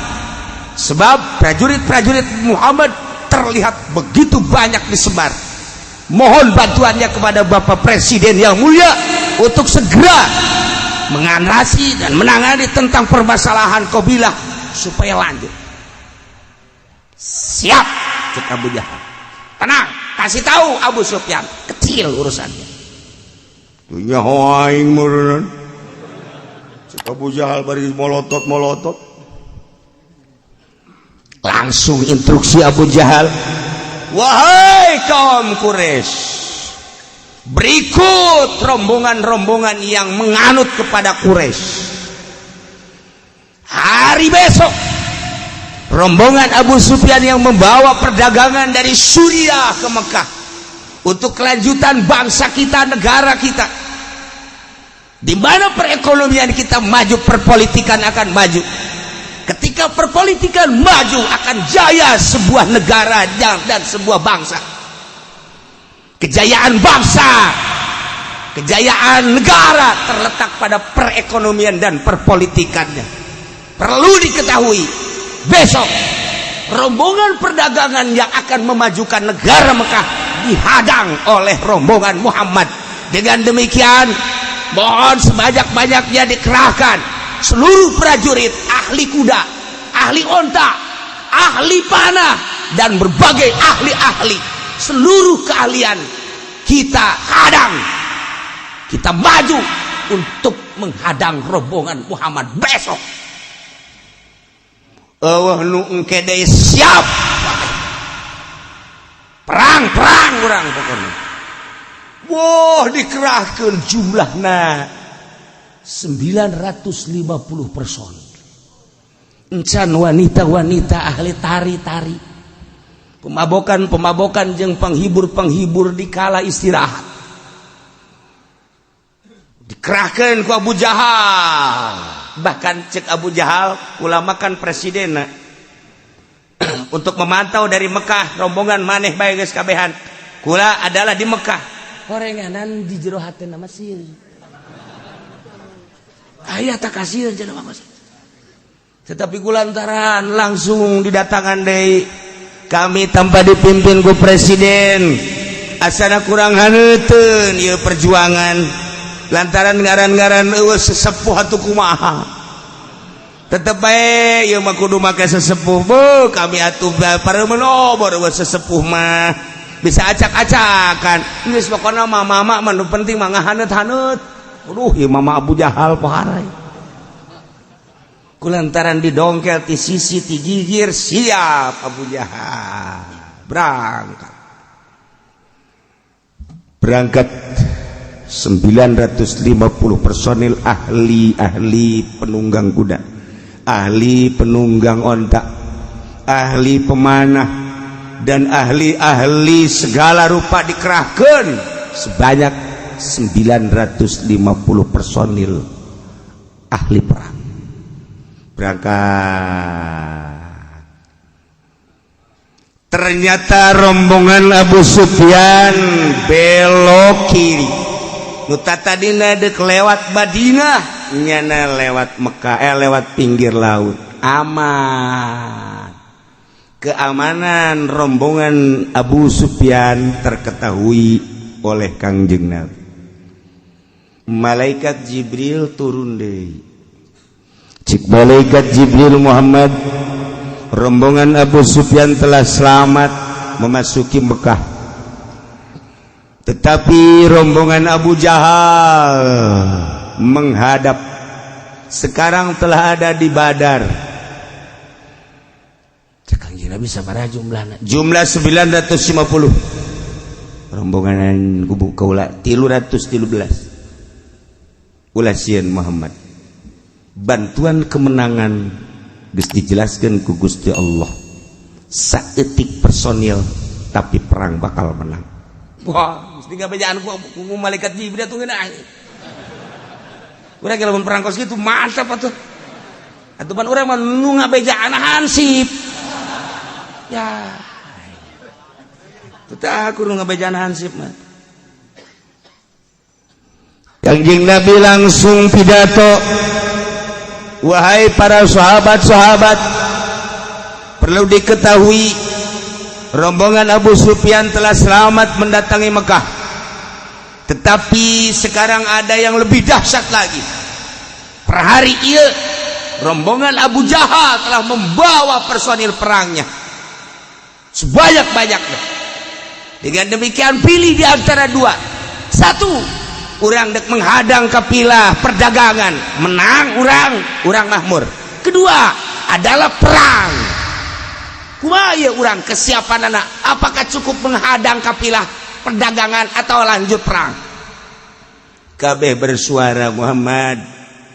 sebab prajurit-prajurit Muhammad terlihat begitu banyak disebar. Mohon bantuannya kepada Bapak Presiden yang mulia untuk segera mengatasi dan menangani tentang permasalahan kabilah supaya lanjut. Siap, cek Abu Jahal. Tenang, kasih tahu Abu Sufyan, kecil urusannya. Dunya aing meureun. Cek Abu Jahal bari molotot. Langsung instruksi Abu Jahal, wahai kaum Quraisy, berikut rombongan-rombongan yang menganut kepada Quraisy. Hari besok rombongan Abu Sufyan yang membawa perdagangan dari Suriah ke Mekah untuk kelanjutan bangsa kita, negara kita, di mana perekonomian kita maju, perpolitikan akan maju. Ketika perpolitikan maju akan jaya sebuah negara dan sebuah bangsa. Kejayaan bangsa, kejayaan negara terletak pada perekonomian dan perpolitikannya. Perlu diketahui, besok rombongan perdagangan yang akan memajukan negara Mekah dihadang oleh rombongan Muhammad. Dengan demikian mohon sebanyak-banyaknya dikerahkan seluruh prajurit, ahli kuda, ahli onta, ahli panah, dan berbagai ahli-ahli. Seluruh keahlian kita hadang, kita maju untuk menghadang rombongan Muhammad besok. Nu engke deui siap. Perang urang pokoknya. Wah, dikerahkeun jumlahna 950 personil. Encan wanita-wanita ahli tari-tari, pemabokan jeung penghibur-penghibur di kala istirahat. Dikerahkeun ku Abu Jahal. Bahkan cek Abu Jahal, ulama kan presiden untuk memantau dari Mekah rombongan maneh bae geus kabehan. Kula adalah di Mekah. Horenganan di jero hatena Mesir. aya tak kasihan cenah Mas. Tetapi kulantaran langsung didatangan deui kami tanpa dipimpin ku presiden asana kurang haneuteun ieu perjuangan lantaran ngaran-ngaran eueuh sesepuh atuh kumaha tetep bae ieu mah kudu make sesepuh beuh kami atuh pareumeuh obor eueuh sesepuh mah bisa acak-acakan geus pokona mama mah nu penting mah ngahaneut-haneut aduh ieu mama Abu Jahal paharai kulantaran didongkel ti sisi ti gigir siap Abu Jahal berangkat 950 personil ahli penunggang kuda, ahli penunggang onta, ahli pemanah dan ahli segala rupa dikerahkan sebanyak 950 personil ahli perang berangkat. Ternyata rombongan Abu Sufyan belok kiri. Nu tadina deuk lewat Madinah, nyana lewat Mekah, lewat pinggir laut. Aman. Keamanan rombongan Abu Sufyan terketahui oleh Kangjeng Nabi. Malaikat Jibril turun deui. Cik malaikat Jibril Muhammad, rombongan Abu Sufyan telah selamat memasuki Mekah. Tetapi rombongan Abu Jahal menghadap. Sekarang telah ada di Badar. Kangjeng Nabi sabaraha jumlahna? Jumlah 950. Rombongan kubu kaula 313. Ulah sieun Muhammad. Bantuan kemenangan geus dijelaskeun ku Gusti Allah. Saeutik personil tapi perang bakal menang. Wah, mesti ngabejaan ku malaikat Jibril atuh geuna. Urang lamun perang kos kitu mantap atuh. Atuh pan urang mah nu ngabejaan hansip. Ya. Teu aku nu ngabejaan hansip mah. Kangjeng Nabi langsung pidato. Wahai para sahabat-sahabat, perlu diketahui rombongan Abu Sufyan telah selamat mendatangi Mekah. Tetapi sekarang ada yang lebih dahsyat lagi. Per hari ini rombongan Abu Jahal telah membawa personil perangnya sebanyak-banyaknya. Dengan demikian pilih di antara dua. Satu, urang dek menghadang kapilah perdagangan, menang urang mahmur. Kedua adalah perang. Kumaha ya urang kesiapan anak? Apakah cukup menghadang kapilah perdagangan atau lanjut perang? Kabeh bersuara Muhammad,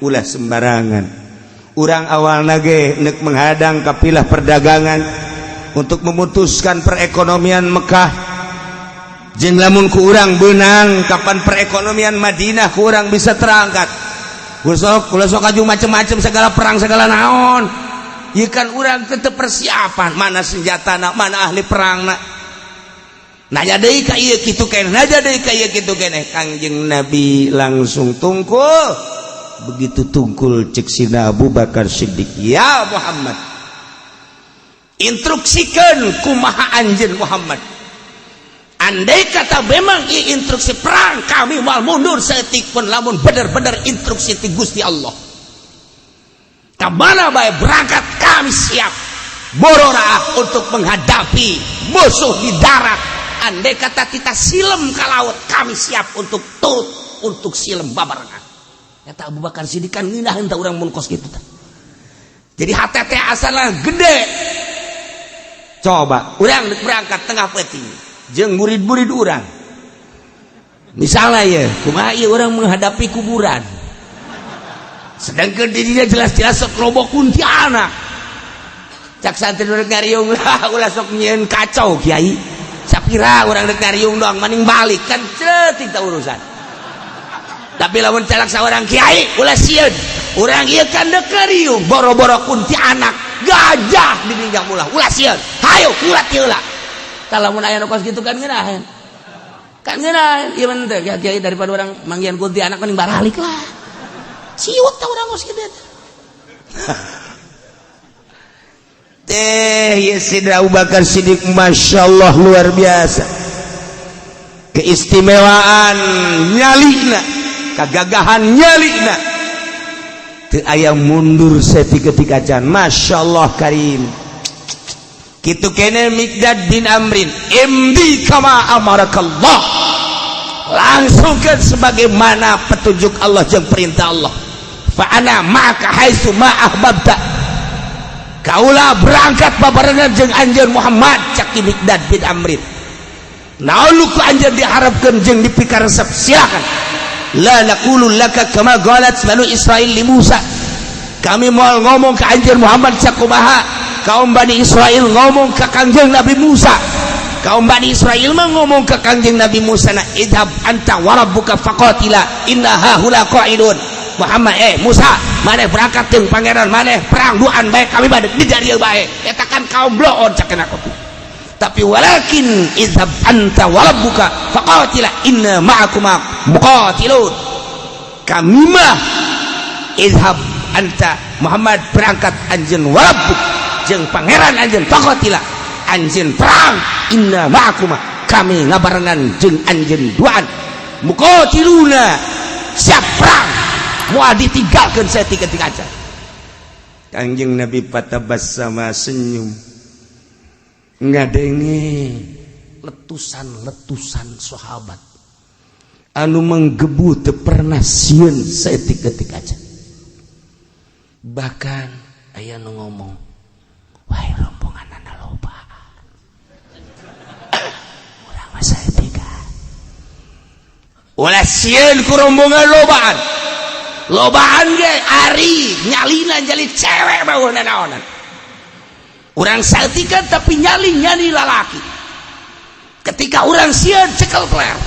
ulah sembarangan. Urang awal nage nek menghadang kapilah perdagangan untuk memutuskan perekonomian Mekah. Jeung lamun ku urang beunang kapan perekonomian Madinah ku urang bisa terangkat. Ulah sok aju macem-macem segala perang segala naon. Ieu kan urang tetep persiapan, mana senjatana, mana ahli perangna. Nanya deui ka ieu kitu keneh, nanya deui ka ieu kitu keneh. Kangjeng Nabi langsung tungkul. Begitu tungkul cek sina Abu Bakar Siddiq, "Ya Muhammad, instruksikeun kumaha anjeun Muhammad. Andai kata memang instruksi perang kami mal mundur seetik pun lamun bener-bener instruksi ti Gusti Allah. Kamana bae berangkat kami siap borora untuk menghadapi musuh di darat. Andai kata kita silem ka laut kami siap untuk silem babarengan." Kata Abu Bakar Siddiq kan ngeunah henteu urang mun kos kitu teh. Jadi hate teh asalna gede. Coba urang berangkat tengah peuting jeung murid-murid urang. Misalnya ya, kumaha ieu urang menghadapi kuburan. Sedangkan di dinya jelas-jelas sok loba kuntilanak. Cak santri urang ngariung lah ulah sok nyieun kacau kiai. Sapira urang rek ngariung doang maning balik kan ceutik ta urusan. Tapi lamun calak saurang kiai ulah sieun. Urang ieu kan deuk ngariung boro-boro kuntilanak, gajah di ninjang ulah. Ulah sieun. Hayo ulat ieu lah. Kalau mun aya nu kos kitu kan ngeunaheun. Kan ngeunaheun ieu mah teh kiai daripada orang manggihan kunti anak mending baralik lah. ciut tah urang geus kitu ya Sayyidina Abu Bakar Siddiq masyaallah luar biasa keistimewaan nyalina kagagahan nyalina teu aya mundur saeutik-eutik acan masyaallah karim kitu kene Miqdad bin Amrin imdi kama amarakallah langsungkan sebagaimana petunjuk Allah jeung perintah Allah fa ana ma'aka haitsu ma ahbabta kaulah berangkat babarengan jeung anjeun Muhammad cak Miqdad bin Amrin naon ku anjeun diharapkeun jeung dipikaresep silakan la naqulu laka kama qalat banu Israil li Musa kami moal ngomong ke anjeun Muhammad cak kumaha kaum Bani Israil ngomong ke kanjeng Nabi Musa kaum Bani Israil mah ngomong ke kanjeng Nabi Musa na idhab anta wa rabbuka faqatila inna haula qa'idun Muhammad Musa maneh berangkat jeung pangeran maneh perang duaan bae kami bade di jarieu bae eta kan kaum bloon cakeuna kopi tapi walakin idhab anta wa rabbuka faqatila inna ma'akuma muqatilun kami mah idhab anta Muhammad berangkat anjeun wa rabbuk jeung pangeran anjeun faqatila anjeun perang inna ma'akuma kami ngabarengan jeung anjeun duaan muqatiluna siap perang moal ditinggalkeun saeutik-eutik aja kanjeng Nabi patabassama senyum ngadenge letusan-letusan sahabat anu menggebu teu pernah sieun saeutik-eutik aja bahkan aya nu ngomong wahai rombonganna loba urang mah saeutik ulah sieun ku rombongan lobaan ge ari nyalina jadi cewek baeuna naonan urang saeutik tapi nyali lalaki ketika urang sieun cekel peler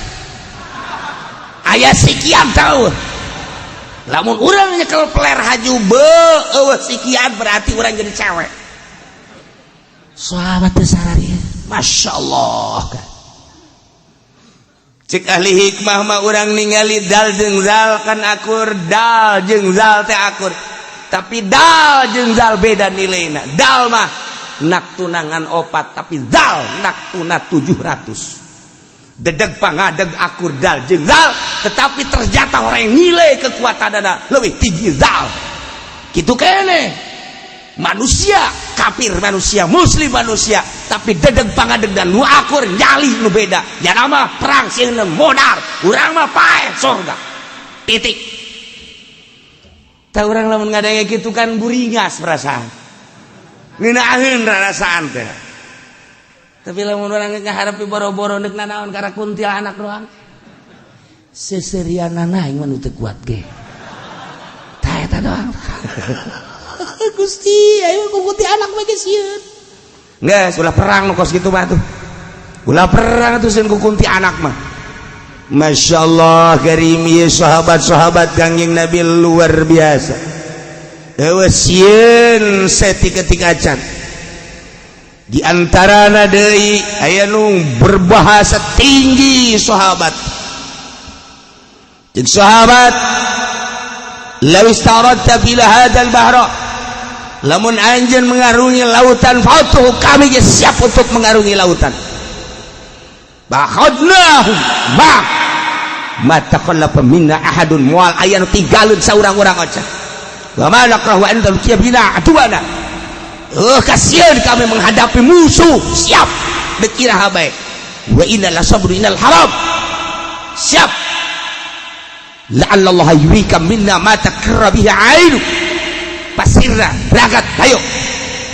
aya sikian tahu lamun urang nyekel peler haju eueuh sikian berarti urang jadi cewek sahabat teh sararieu masyaallah cek ahli hikmah mah urang ningali dal jeung zal kan akur dal jeung zal teh akur tapi dal jeung zal beda nilaina dal mah nak tunangan 4 tapi zal nak tuna 700 dedeg pangadeg akur dal jeung zal tetapi ternyata orang yang nilai kekuatanana leuwih tinggi zal kitu kene manusia kafir manusia muslim manusia tapi dedeg pangadeg dan nu akur nyali nu beda jangan mah perang sieun modar urang mah pae surga titik tah urang lamun ngadenge kitu kan buringas perasaan ngeunaheun rarasaan teh tapi lamun urang ngaharepi boro-boro neuk nanaon kara kuntilanak doang seserianana aing mah nu teu kuat ge tah eta doang Gusti ayo ku kuntilanak mah ge sieun geus ulah perang nu kos kitu mah tuh ulah perang atuh sieun ku kuntilanak mah masyaallah karim ieu sahabat-sahabat kangjeng Nabi luar biasa eueuh sieun saeutik-eutik acan di antarana deui aya nu berbahasa tinggi sahabat jeung sahabat law istaradta bila hadzal bahra lamun anjeun mengarungi lautan fatuh kami ge siap untuk mengarungi lautan bakhadnahum ma taqallafa minna ahadun moal aya nu tinggalun saurang-urang ocah wa ma nakrahu an talqiya bina atuana kasihan kami menghadapi musuh siap dekira habae wa inna la sabru innal haram siap la'allallah yurika minna ma takarra bihi ainu pasirna berangkat ayo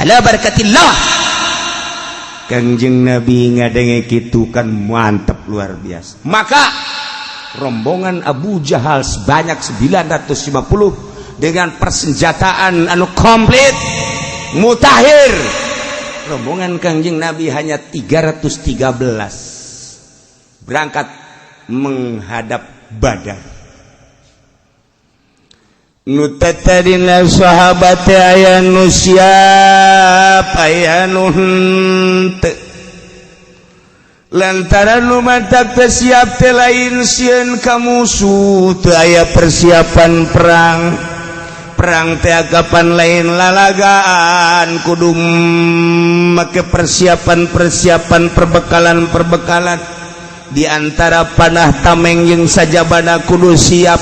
ala barakatillah kanjeng Nabi ngadenge kitu kan mantep luar biasa maka rombongan Abu Jahal sebanyak 950 dengan persenjataan anu komplit mutahir rombongan kanjeng Nabi hanya 313 berangkat menghadap Badar nu tatadina sahabat aya nu siap aya nu henteu lantaran nu matak teu siap teh lain sieun ka musuh teu aya persiapan perang perang teh agapan lain lalagaan kudu make persiapan perbekalan di antara panah tameng yang sajabana kudu siap.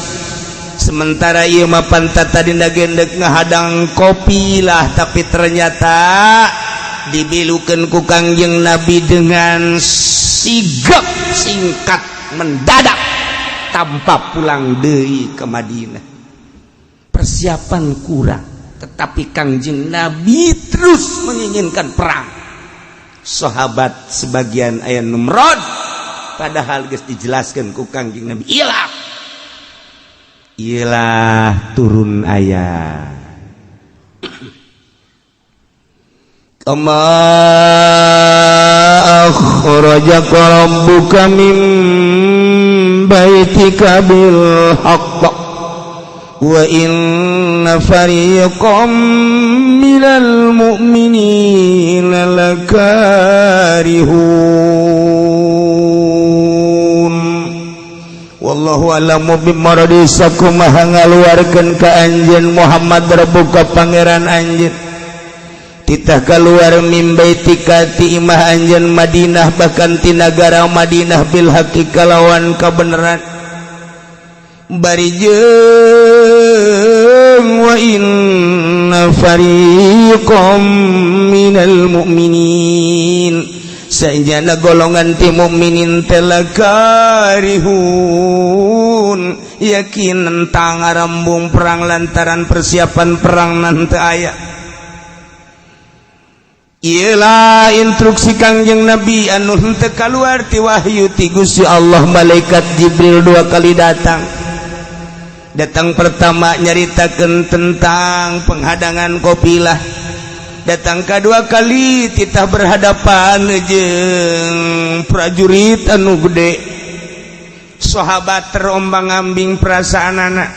Sementara ieu mah pantata dina gendek ngahadang kopi lah, tapi ternyata dibilukeun ku Kangjeng Nabi dengan sigap singkat mendadak tanpa pulang deui ke Madinah. Persiapan kurang, tetapi Kangjeng Nabi terus menginginkan perang. Sahabat sebagian aya numrod, padahal geus dijelaskeun ku Kangjeng Nabi, iyalah turun ayat kama akhrajaka rabbuka min baitika bil haqq wa inna fariqam minal mu'minina lakarihun. Wallahu a'lamu bimaradiisa kumaha ngaluarkeun ka anjeun Muhammad rabbuka pangeran anjeun titah keluar min baitika ti imah anjeun Madinah, bahkan ti nagara Madinah bil haqqi kalawan kabeneran. Bari jeung wa inna fariqam minal mu'minin, saenjana golongan ti mukminin teh lakarihun, yakin tentang arambung perang lantaran persiapan perang nanti aya. Ialah instruksi Kangjeng Nabi anu henteu kaluar ti wahyu ti Gusti Allah. Malaikat Jibril 2 kali datang pertama nyaritakeun tentang penghadangan kafilah, datang kedua kali titah berhadapan jeung prajurit anu gede. Sahabat terombang-ambing perasaanana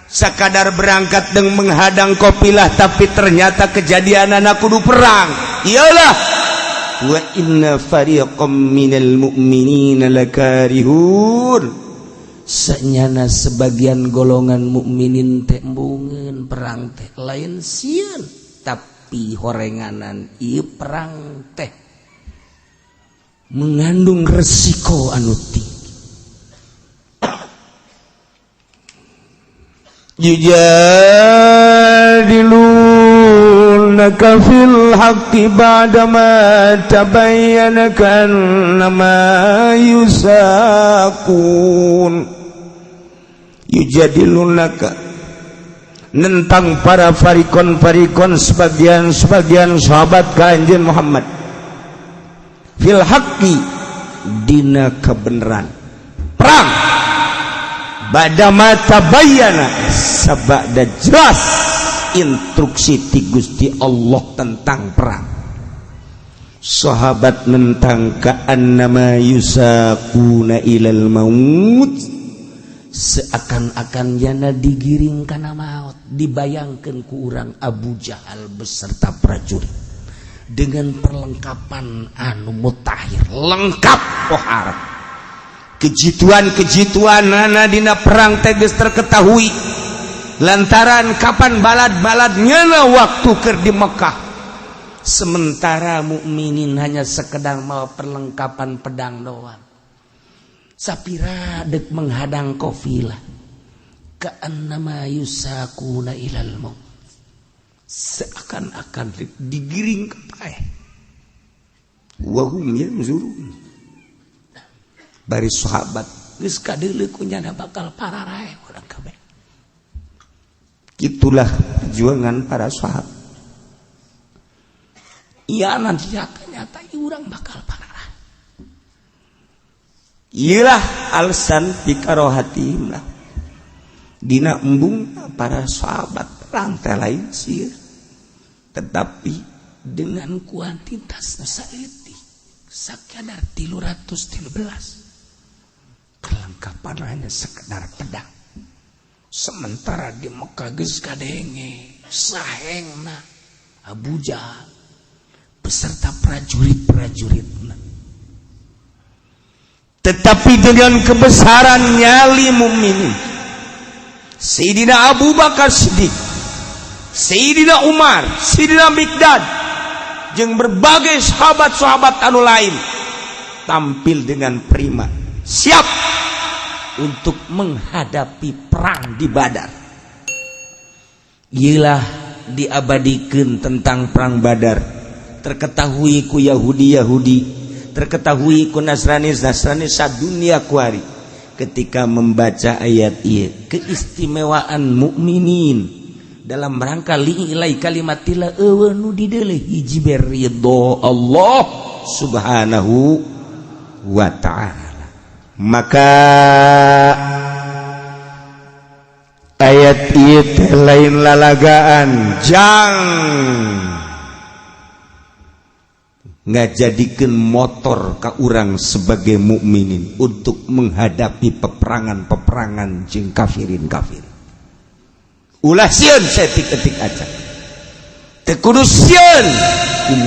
sakadar berangkat dan menghadang kafilah, tapi ternyata kejadianana kudu perang. Iyalah wa inna fariqam minal mu'minina lakarihun, sanyana sebagian golongan mukminin teh embungeun perang teh lain sieun, tapi horenganan ieu perang teh mengandung resiko anu tinggi. Yujadilunaka fil haqqi ba'dama tabayyana ka'annama yusaqun. Yujadilunaka nentang para farikon sebagian sahabat Kanjeng Muhammad fil haqqi dina kebenaran perang badama tabayyana sabada jelas instruksi ti Gusti Allah tentang perang. Sahabat nentang ka'annama yusaquna ilal maut, seakan-akan yana digiring kana maut. Dibayangkeun ku urang Abu Jahal beserta prajurit dengan perlengkapan anu mutakhir, lengkap pohar. Kejituan dina perang teh geus terketahui lantaran kapan balad-baladnya waktu keur di Mekah. Sementara mukminin hanya sekedar mau perlengkapan pedang doang. Sapira dek menghadang kafilah, ka'annama yusaquna ilal maut, seakan-akan digiring ke paeh. Wahum yanzurun, bari sahabat geus kadeuleu kunyana bakal pararae urang kabeh. Itulah perjuangan para sahabat. Iya nanti nyata urang bakal pararae. Iyalah alasan dikarohatihim lah dina embung para sahabat perang teh lain sieun, tetapi dengan kuantitas saeutik sakadar 313 kelengkapan hanya sekedar pedang. Sementara di Mekah geus kadenge sahengna Abu Jahal beserta prajurit-prajuritna. Tetapi dengan kebesaran nyali mukminin, Sayyidina Abu Bakar Siddiq, Sayyidina Umar, Sayyidina Mikdad, jeung berbagai sahabat-sahabat anu lain tampil dengan prima, siap untuk menghadapi perang di Badar. Iyalah diabadikan tentang perang Badar, terketahui ku Yahudi, terketahui ku Nasrani sadunia kuari ketika membaca ayat ieu, keistimewaan mukminin dalam rangka li'ilai kalimatillah nu dideuleuh hiji ridho Allah Subhanahu wa ta'ala. Maka ayat ieu lain lalagaan jang ngajadikeun motor ka urang sebagai mukminin untuk menghadapi peperangan jeung kafirin. Ulah sieun setik-etik aja. Teu kudu sieun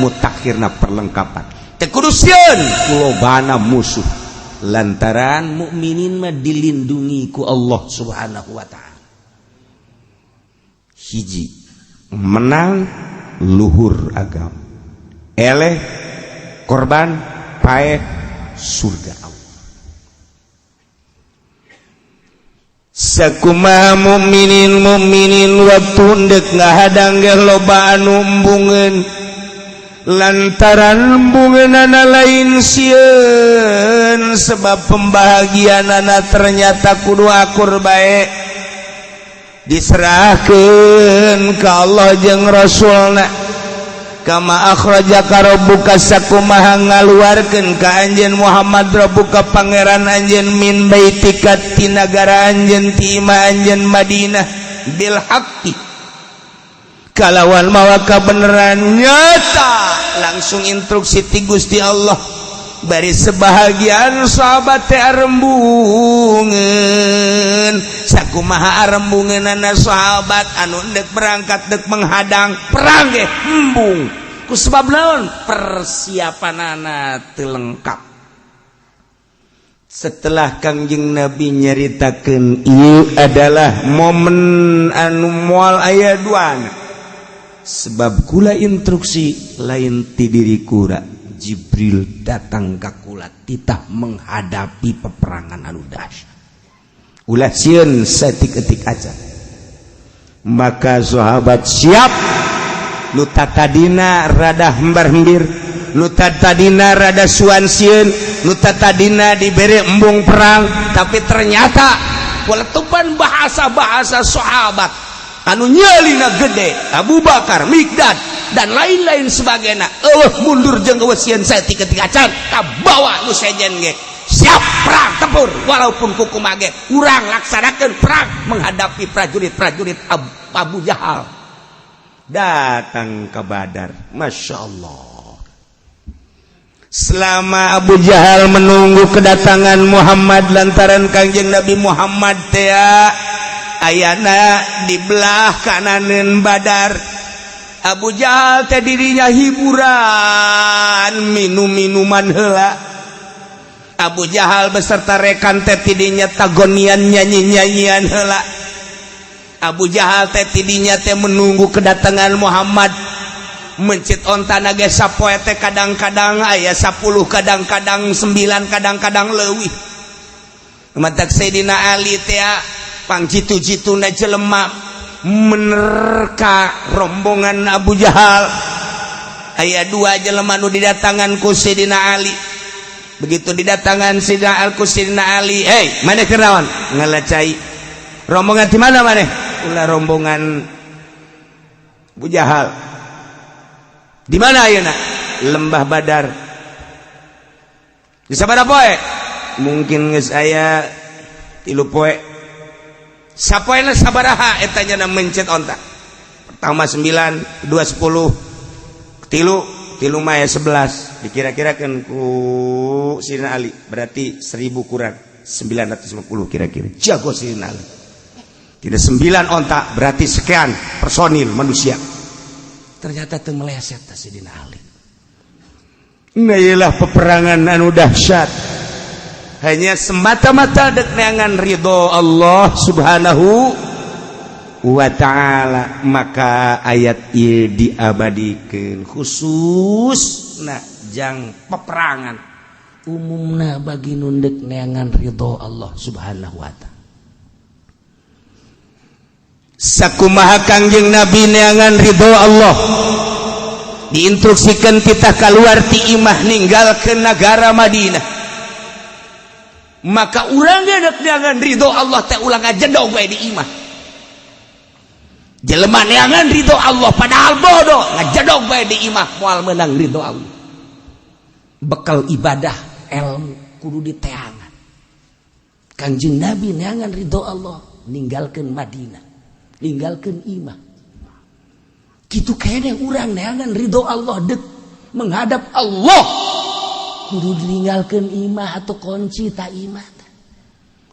mutakhirna perlengkapan. Teu kudu sieun lobana musuh. Lantaran mukminin mah dilindungi ku Allah Subhanahu wa taala. Hiji, menang luhur agama. Eleh korban paeh surga Allah. Sakumaha mukminin waktu ndek ngahadang ge loba anu embungeun lantaran embungeunana lain sieun sebab pembahagiaanana ternyata kudu akur bae diserahkeun ka Allah jeung Rasulna. Kama akhrajaka rabbuka sakumaha ngaluarkeun ka anjeun Muhammad rabbuka pangeran anjeun min baitika ti nagara anjeun ti imah anjeun Madinah bil haqqi kalawan mawa kabeneran nyata langsung instruksi ti Gusti Allah bari sebahagian sahabat teh arembungeun sakumaha arembungeunana sahabat anu dek berangkat dek menghadang perang ge embung ku sebab naon persiapanana teu lengkap. Setelah Kangjeng Nabi nyaritakeun ieu adalah momen anu moal aya duana sebab kula instruksi lain ti diri kura Jibril datang ka kula titah menghadapi peperangan anu dahsyat. Ulah sieun satik-etik aja. Maka sahabat siap nu tadina rada hembar-hembir, nu tadina rada suan sieun, nu tadina dibere embung perang, tapi ternyata waletupan bahasa-bahasa sahabat anu nyalina gede, Abu Bakar, Mikdad dan lain-lain sebagainya mundur jeung eueuh sieun saeutik acan kabawa nu sejen ge siap perang tempur walaupun kukumaha ge urang laksanakeun perang menghadapi prajurit-prajurit Abu Jahal datang ke Badar. Masya Allah, selama Abu Jahal menunggu kedatangan Muhammad lantaran Kangjeng Nabi Muhammad teh ayana di belah kananeun Badar, Abu Jahal teh dirinya hiburan minum-minuman heula. Abu Jahal beserta rekan teh tidinya tagonian nyanyi-nyanyian heula. Abu Jahal teh tidinya teh menunggu kedatangan Muhammad mencit ontana ge sapoe teh kadang-kadang aya 10 kadang-kadang 9 kadang-kadang leuwih. Matak Sayyidina Ali teh pangjitu-jituna jelema menerka rombongan Abu Jahal. Aya 2 jelema nu didatangan ku Sayyidina Ali. Begitu didatangan Sayyidina Ali, "Hei, maneh keur naon?" Ngalacai. "Rombongan di mana maneh?" Ulah rombongan Abu Jahal. "Di mana ayeuna?" "Lembah Badar." "Di sabaraha poe?" "Mungkin geus aya 3 poe." "Sapoena sabaraha?" Eta nya mencet onta. Pertama 9, kedua 10, tilu mah 11. Dikira-kirakeun ku Sayyidina Ali, berarti 1000 kurang 950 kira-kira. Jago Sayyidina Ali. Tidak 9 onta berarti sekian personil manusia. Ternyata teu meleset Sayyidina Ali. Inilah peperangan anu dahsyat. Hanya semata-mata dek neangan ridho Allah Subhanahu wa ta'ala, maka ayat ieu diabadikeun khusus jang peperangan umumna bagi nundek neangan ridho Allah subhanahu wa ta'ala. Sakumaha Kangjeng Nabi neangan ridho Allah, diinstruksikan kita keluar ti imah ninggalkeun negara Madinah, maka urang geus neangan ridho Allah teh ulang ajedog we di imah. Jelema neangan ridho Allah padahal bodoh ngajedog we di imah moal meunang ridho Allah. Bekal ibadah ilmu kudu diteangan. Kanjeng Nabi neangan ridho Allah ninggalkeun Madinah, ninggalkeun imah. Kitu kene urang neangan ridho Allah dek menghadap Allah kudu meninggalkan imah atau kunci tak imah.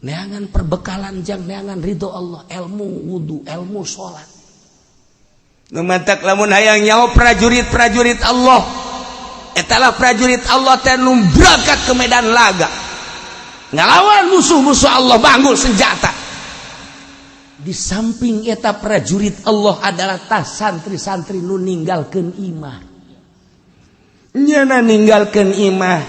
Neangan perbekalan jang neangan ridho Allah, ilmu wudu, ilmu sholat. Numantak lamun hayang nyawa prajurit Allah, etalah prajurit Allah teh nu berangkat ke medan laga ngalawan musuh-musuh Allah banggul senjata. Di samping eta prajurit Allah adalah tah santri-santri nu ninggalkeun imah. Nyana ninggalkeun imah,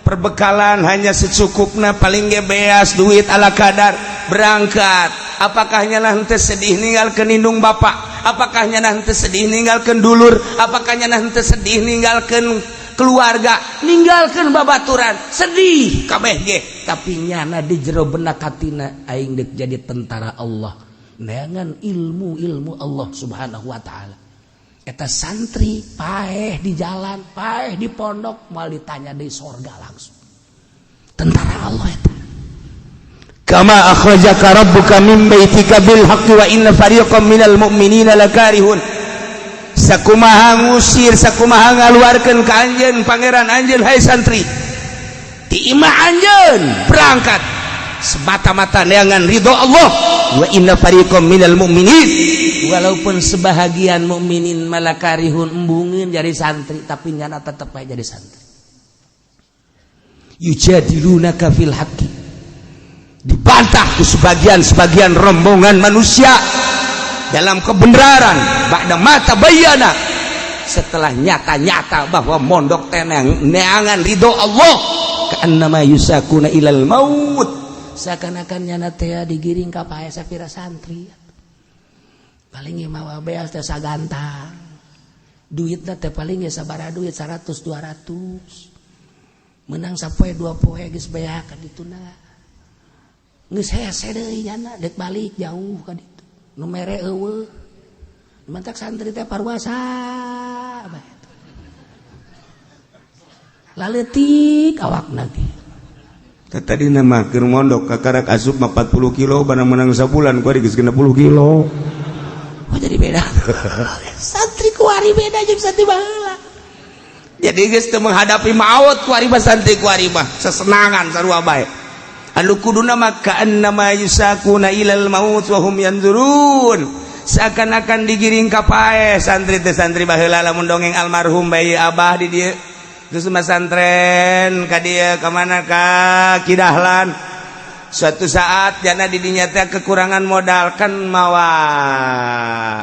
perbekalan hanya secukupna, paling ge beas duit ala kadar berangkat. Apakah nyana henteu sedih ninggalkeun indung bapak? Apakah nyana henteu sedih ninggalkeun dulur? Apakah nyana henteu sedih ninggalkeun keluarga? Ninggalkeun babaturan sedih kabeh ge, tapi nyana di jero benak hatina aing deuk jadi tentara Allah. Neangan ilmu Allah subhanahu wa ta'ala. Eta santri paeh di jalan, paeh di pondok, mal ditanya di sorga langsung. Tentara Allah eta. Kama akhrajaka rabbuka min baitika bil haqqi wa inna fariqam minal mu'minina lakarihun. Sakumaha ngusir, sakumaha ngaluarkeun ka anjeun pangeran anjeun hai santri. Ti imah anjeun berangkat semata-mata neangan ridho Allah. Wa inna fariqam minal mu'minin, walaupun sebahagian mukminin malakarihun embungin jadi santri, tapi nyana tetep aja jadi santri. Yujadilunaka fil haqqi, dibantah ke sebagian rombongan manusia dalam kebenaran ba'da mata bayana, setelah nyata-nyata bahwa mondok tenang neangan ridho Allah, ka'annama yusakuna ilal maut, seakan-akan nyana teh digiring ka pae sapira santri. Paling ge mawa beas teh sagantang. Duitna teh paling ge sabaraha duit 100-200. Menang sapoe 2 poe geus beak ka dituna. Geus hese deui nyana dek balik jauh ka ditu. Nu mere eueuh. Mantak santri teh parwasa bae. Laleutik awakna teh. Tadi nama keur mondok kakarak asup 40 kilo barang menang sabulan ku geus 60 kilo. Oh jadi beda. Santri kuari beda jeung santri baheula. Jadi geus teu menghadapi maut kuari mah santri kuari mah sesenangan sarua bae. Anu kuduna mah ka'annama yusakuna ilal maut wa hum yanzurun. Seakan-akan digiring ka pae santri teh santri baheula lamun dongeng almarhum bayi abah di dieu. Terus masantren ka dia kemana ka Kidahlan. Suatu saat jana di dinya teh kekurangan modal kan mawa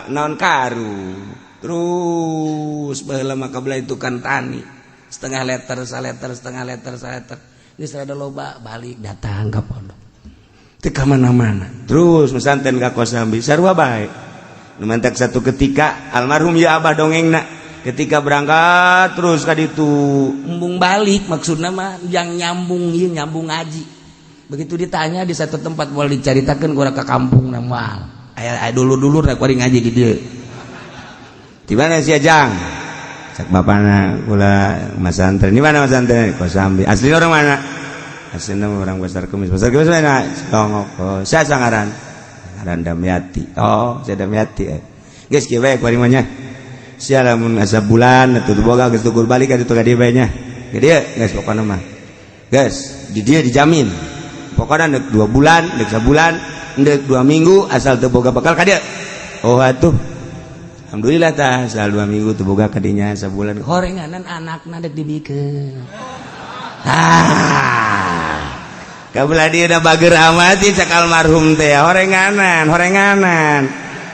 naon karu. Terus baheula mah kabelah itu kan tani. Setengah liter, setengah liter. Geus rada loba balik datang ka pondok. Teu ka mana-mana. Terus masantren ka Kosambi sarua bae. Nu mantek satu ketika almarhum ya abah dongengna. Ketika berangkat terus ka ditu embung balik maksudna mah yang nyambung ieu nyambung ngaji. Begitu ditanya di satu tempat boleh dicaritakeun ku ka kampung na moal. Aya dulur-dulur na kuring ngaji di dieu. Di mana si Ajang? Cak bapana kula masantren. Di mana masantren? Kosambi. Asli orang mana? Asli orang Pasar Kemis. Pasar Kemis mana? Tongok. Oh, saya sangaran. Ngaran Damyati. Oh, saya Damyati. Geus kieu bae kuring mah nya. Sia lamun asa bulan atuh boga geus tugur balik ka ditu ka dieu bae nya. Ka dieu geus pokona mah. Geus, di dieu dijamin. Pokona neuk 2 bulan, neuk sabulan, neuk 2 minggu asal teu boga bakal ka dieu. Oh atuh. Alhamdulillah tah asal 2 minggu teu boga ka dinya sabulan. Horenganan anakna deuk dibikeun. Kabelah dieu da bager amat cak almarhum teh horenganan.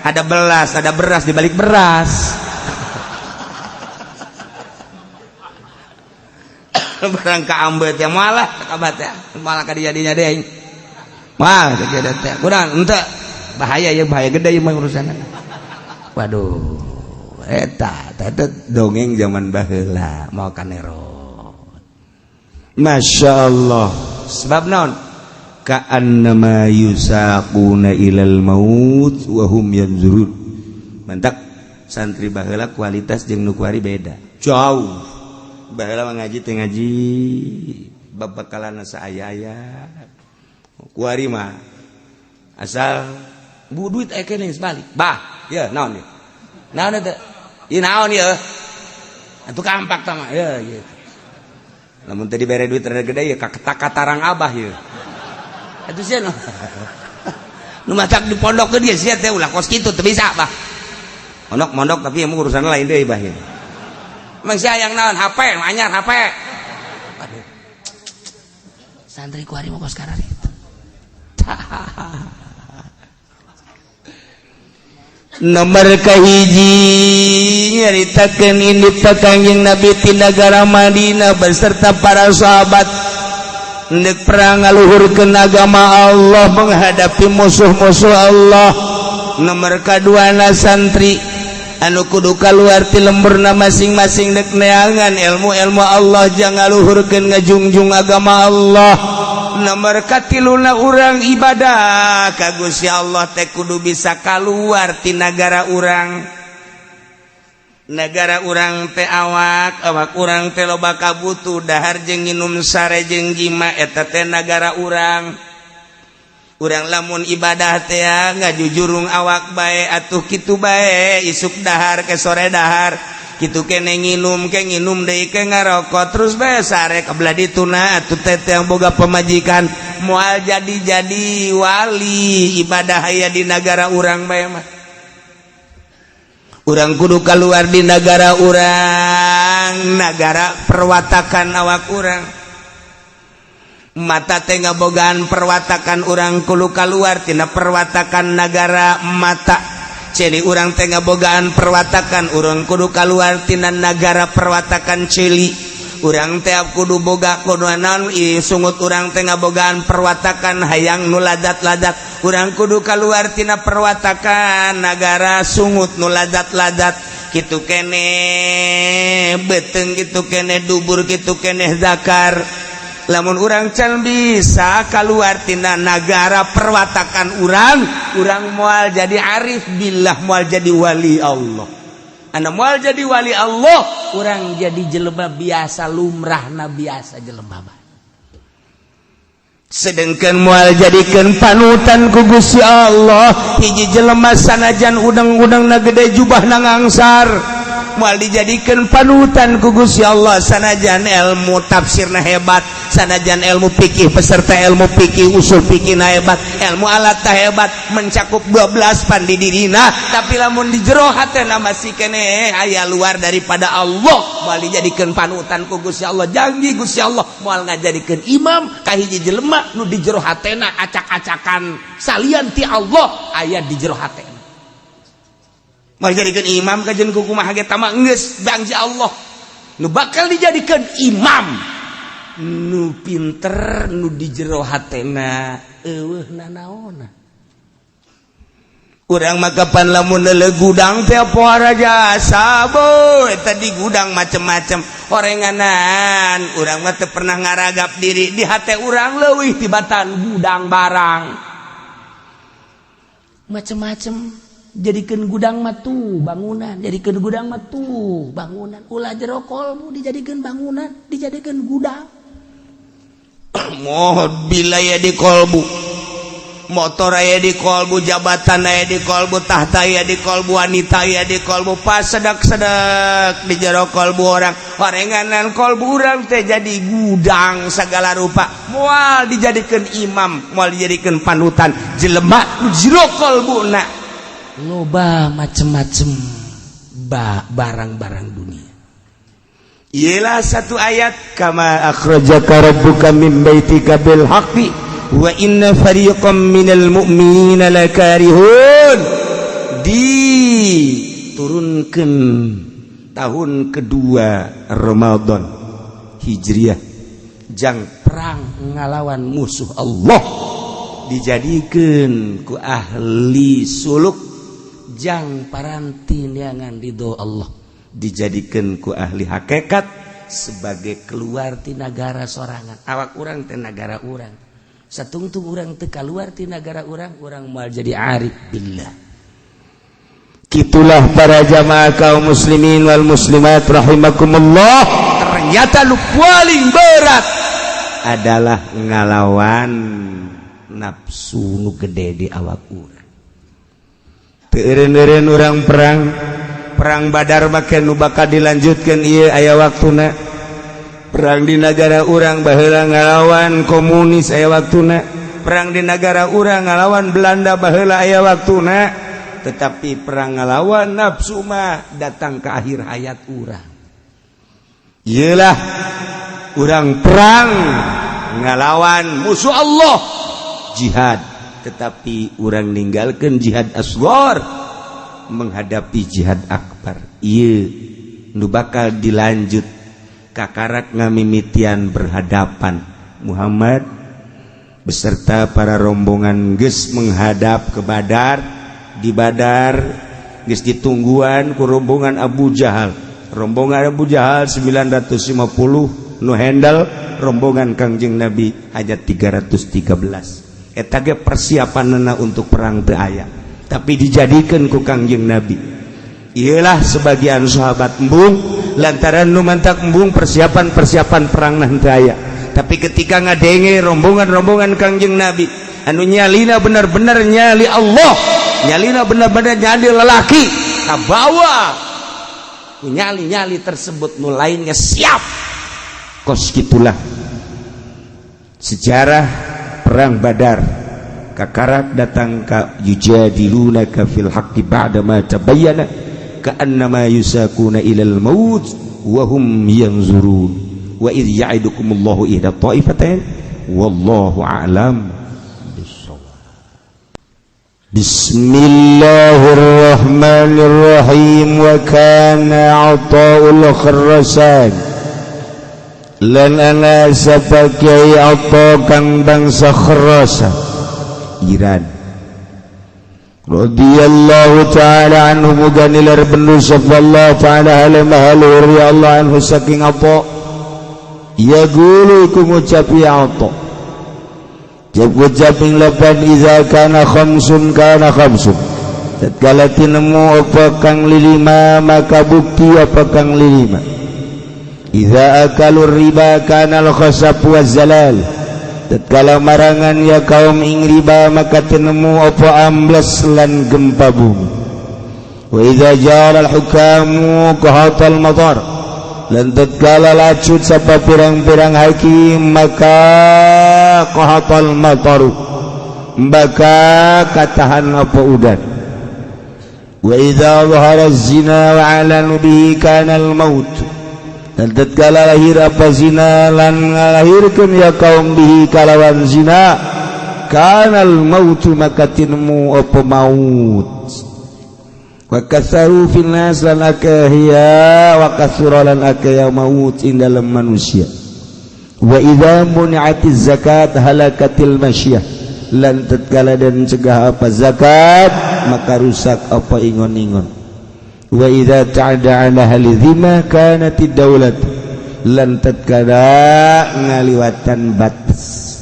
ada beras di balik beras. Barang kaambet ya malah kabat ya malah kadijadinya deh mah kejadian teh kurang ente bahaya gede ya mah urusan. Waduh eta dongeng zaman baheula mau kanerot. Masya Allah sebab naon ka'annama yusaquna ilal maut wa hum yanzurun. Mantak santri baheula kualitas jeung nu kuari beda jauh. Baheula ngaji teh ngaji babakalan saaya-aya kuari mah asal bu duit aya keneh balik bah ya naon teh ieu naon ieu atuh kampak tah mah ya gitu lamun teh dibere duit rada gede ya katarang abah ieu atuh sia nu matak di pondok ke dia sia teh ulah kos kitu teu bisa bah mondok tapi emang urusan lain deui bah ieu emang sayang naon HP anyar HP. Aduh. Santri kuari mau kos karari. Nomor kahiji nyaritakeun indit Kangjeng Nabi ti nagara Madinah beserta para sahabat hendak perang ngaluhurkeun agama Allah menghadapi musuh-musuh Allah. Nomor kaduana santri anu kudu kaluar ti lemburna masing-masing dek neangan ilmu Allah jangan luhurkeun ngajungjung agama Allah. Nomor katiluna urang ibadah ka Gusti Allah teh kudu bisa kaluar ti negara urang teh awak urang teh loba kabutuh dahar jeung nginum sare jeung gima eta teh negara urang. Urang lamun ibadah teh ngajujurung awak bae atuh kitu bae isuk dahar ke sore dahar kitu kene nginum deui ke ngarokok terus bae sare kabelah dituna atuh teh yang boga pemajikan moal jadi wali ibadah aya di negara urang bae mah. Urang kudu kaluar di negara urang negara perwatakan awak urang. Mata teh ngabogaan perwatakan urang kudu kaluar tina perwatakan negara mata. Celi urang teh ngabogaan perwatakan urang kudu kaluar tina negara perwatakan celi. Urang teh kudu boga kudu naon sungut urang teh ngabogaan perwatakan hayang nu ladat-ladat. Urang kudu kaluar tina perwatakan negara sungut nu ladat-ladat. Kitu kene beteng kitu kene dubur kitu kene zakar. Lamun urang can bisa kaluar tina negara perwatakan urang moal jadi arif billah moal jadi wali Allah. Anda moal jadi wali Allah urang jadi jelema biasa lumrahna biasa jelema mah. Sedengkeun moal jadikeun panutan ku Gusti Allah hiji jelema sanajan udang-udangna gede jubahna ngangsar moal dijadikeun panutan ku Gusti Allah sanajan ilmu tafsirna hebat sanajan ilmu fikih peserta ilmu fikih usul fikihna hebat ilmu alat hebat mencakup 12 pandi dirina tapi lamun di jero hatena masih kene aya luar daripada Allah moal dijadikeun panutan ku Gusti Allah janji Gusti Allah moal ngajadikeun imam ka hiji jelema nu di jero hatena acak-acakan salian ti Allah aya di jero hatena moal dijadikeun imam ka jeung kumaha ge tama geus janji Allah nu bakal dijadikeun imam nu pinter nu di jero hatena eueuhna naonna urang mah kapan lamun leuleuh gudang teh poara jasa boy eta di gudang macem-macem orenganan urang mah teu pernah ngaragap diri di hate urang leuwih tibatan gudang barang macem-macem jadikeun gudang mah tuh bangunan jadikeun gudang mah tuh bangunan ulah jero kolbu dijadikeun bangunan dijadikeun gudang. Mobil aya di kolbu motor aya di kolbu jabatan aya di kolbu tahta aya di kolbu wanita aya di kolbu pas sedak-sedak di jero kolbu orang orenganan kolbu urang teh jadi gudang segala rupa moal dijadikeun imam moal dijadikeun panutan jelema nu jero kolbuna loba macem-macem barang-barang dunia. Ialah satu ayat kama akhrajaka rabbuka min baitika bil haqqi wa inna fariqam minal mu'minina lakarihun diturunkan tahun kedua Ramadan Hijriah, jang perang ngalawan musuh Allah, dijadikan ku ahli suluk, jang paranti neangan ridho Allah, dijadikan ku ahli hakikat sebagai keluar ti negara sorangan. Awak urang teh negara urang, satungtung urang teu kaluar ti negara urang moal jadi arif billah. Kitulah para jamaah kaum muslimin wal muslimat rahimakumullah, ternyata lu paling berat adalah ngalawan nafsu nu gede di awak urang. teu eureun-eureun urang Perang Badar make nu bakal dilanjutkeun ieu aya waktuna. Perang di negara urang baheula ngalawan komunis aya waktuna. Perang di negara urang ngalawan Belanda baheula aya waktuna. Tetapi perang ngalawan nafsu mah datang ke akhir hayat urang. Iyalah urang perang ngalawan musuh Allah, jihad, tetapi urang ninggalkeun jihad asghar menghadapi jihad akbar. Ieu nu bakal dilanjut kakarak ngamimitian berhadapan Muhammad beserta para rombongan geus menghadap ke Badar. Di Badar geus ditungguan ku rombongan Abu Jahal. Rombongan Abu Jahal 950 nu handle rombongan Kangjeng Nabi hanya 313. Eta ge persiapanna untuk perang teu aya, tapi dijadikeun ku Kangjeng Nabi. Iyalah sebagian sahabat embung lantaran nu mantak embung persiapan perang nah teu aya. Tapi ketika ngadenge rombongan Kangjeng Nabi anu nyalina benar-benar nyali Allah, nyalina benar-benar nyali lelaki, kabawa nyali tersebut nu lainnya siap. Kos gitulah sejarah perang Badar. Kakarak datang ka yujadilunaka fil haqqi ba'da ma tabayyana ka'annama yusakuna ilal maut wa hum yanzurun wa idh ya'idukumullahu ihda ta'ifatain wallahu a'lam. Bismillahirrahmanirrahim. Wa kana Ata'ul Khurasan lan ana sapakai Ata kang bangsa Khurasan Iran radhiyallahu ta'ala anhu, muga nilar bendu sallallahu ta'ala alaihi mahalur ya Allah anhu saking Ata ya gulu ku ngucapi Ata ucaping lapan iza kana khamsun tatkala tinemu apa kang lilima maka bukti apa kang lilima. Iza akalur riba kana al-khasab wa zalal, tatkala marangan ya kaum ing riba maka tinemu apa amblas lan gempa bumi. Wa iza jara al-hukamu kahatal matar, lan tatkala lacut sapa pirang-pirang hakim maka qahatal mataru maka katahan apa udan. Wa idza dhahara az-zina wa 'alanu bihi kana al-maut, dan tatkala lahir apa zina lan ngalahirkeun ya kaum bihi kalawan zina kana al-maut maka tinemu apa maut. Wa katharu fil nas lan akhiya wa kathura lan akhiya maut ing dalam manusia. Wa idza muni'atiz zakat halakatil masyah, lan tatkala dan cegah apa zakat maka rusak apa ingon-ingon. Wa idza ta'ada 'ala ahli dhimma kanatid daulat, lan tatkala ngaliwatan batas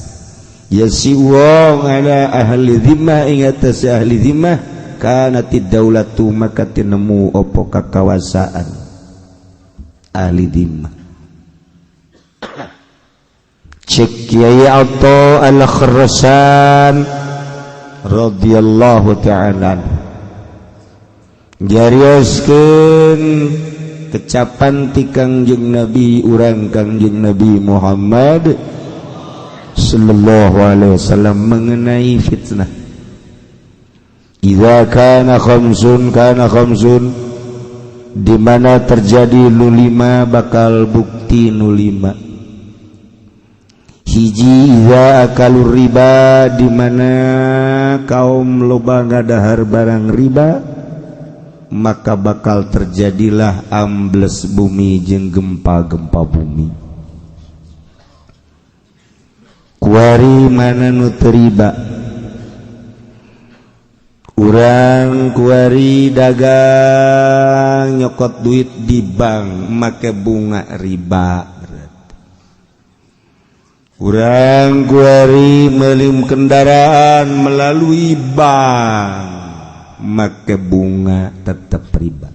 ya si wong ala ahli dhimmah ing atas ahli dhimmah kanatid daulatu maka tinemu apa kakawasan ahli dhimmah. Cek Kiai Ata Al-Khurasan radhiyallahu ta'ala jarioskeun kecapan ti Kangjeng Nabi urang Kangjeng Nabi Muhammad sallallahu alaihi wasallam mengenai fitnah. Idza kana khamsun di mana terjadi nulima bakal bukti nulima. Hiji iza akalur riba, di mana kaum loba ngadahar barang riba maka bakal terjadilah ambles bumi jeung gempa-gempa bumi. Kuari mana nu teu riba, urang kuari dagang nyokot duit di bank make bunga riba. Urang kuari meuli kendaraan melalui bank make bunga tetap riba.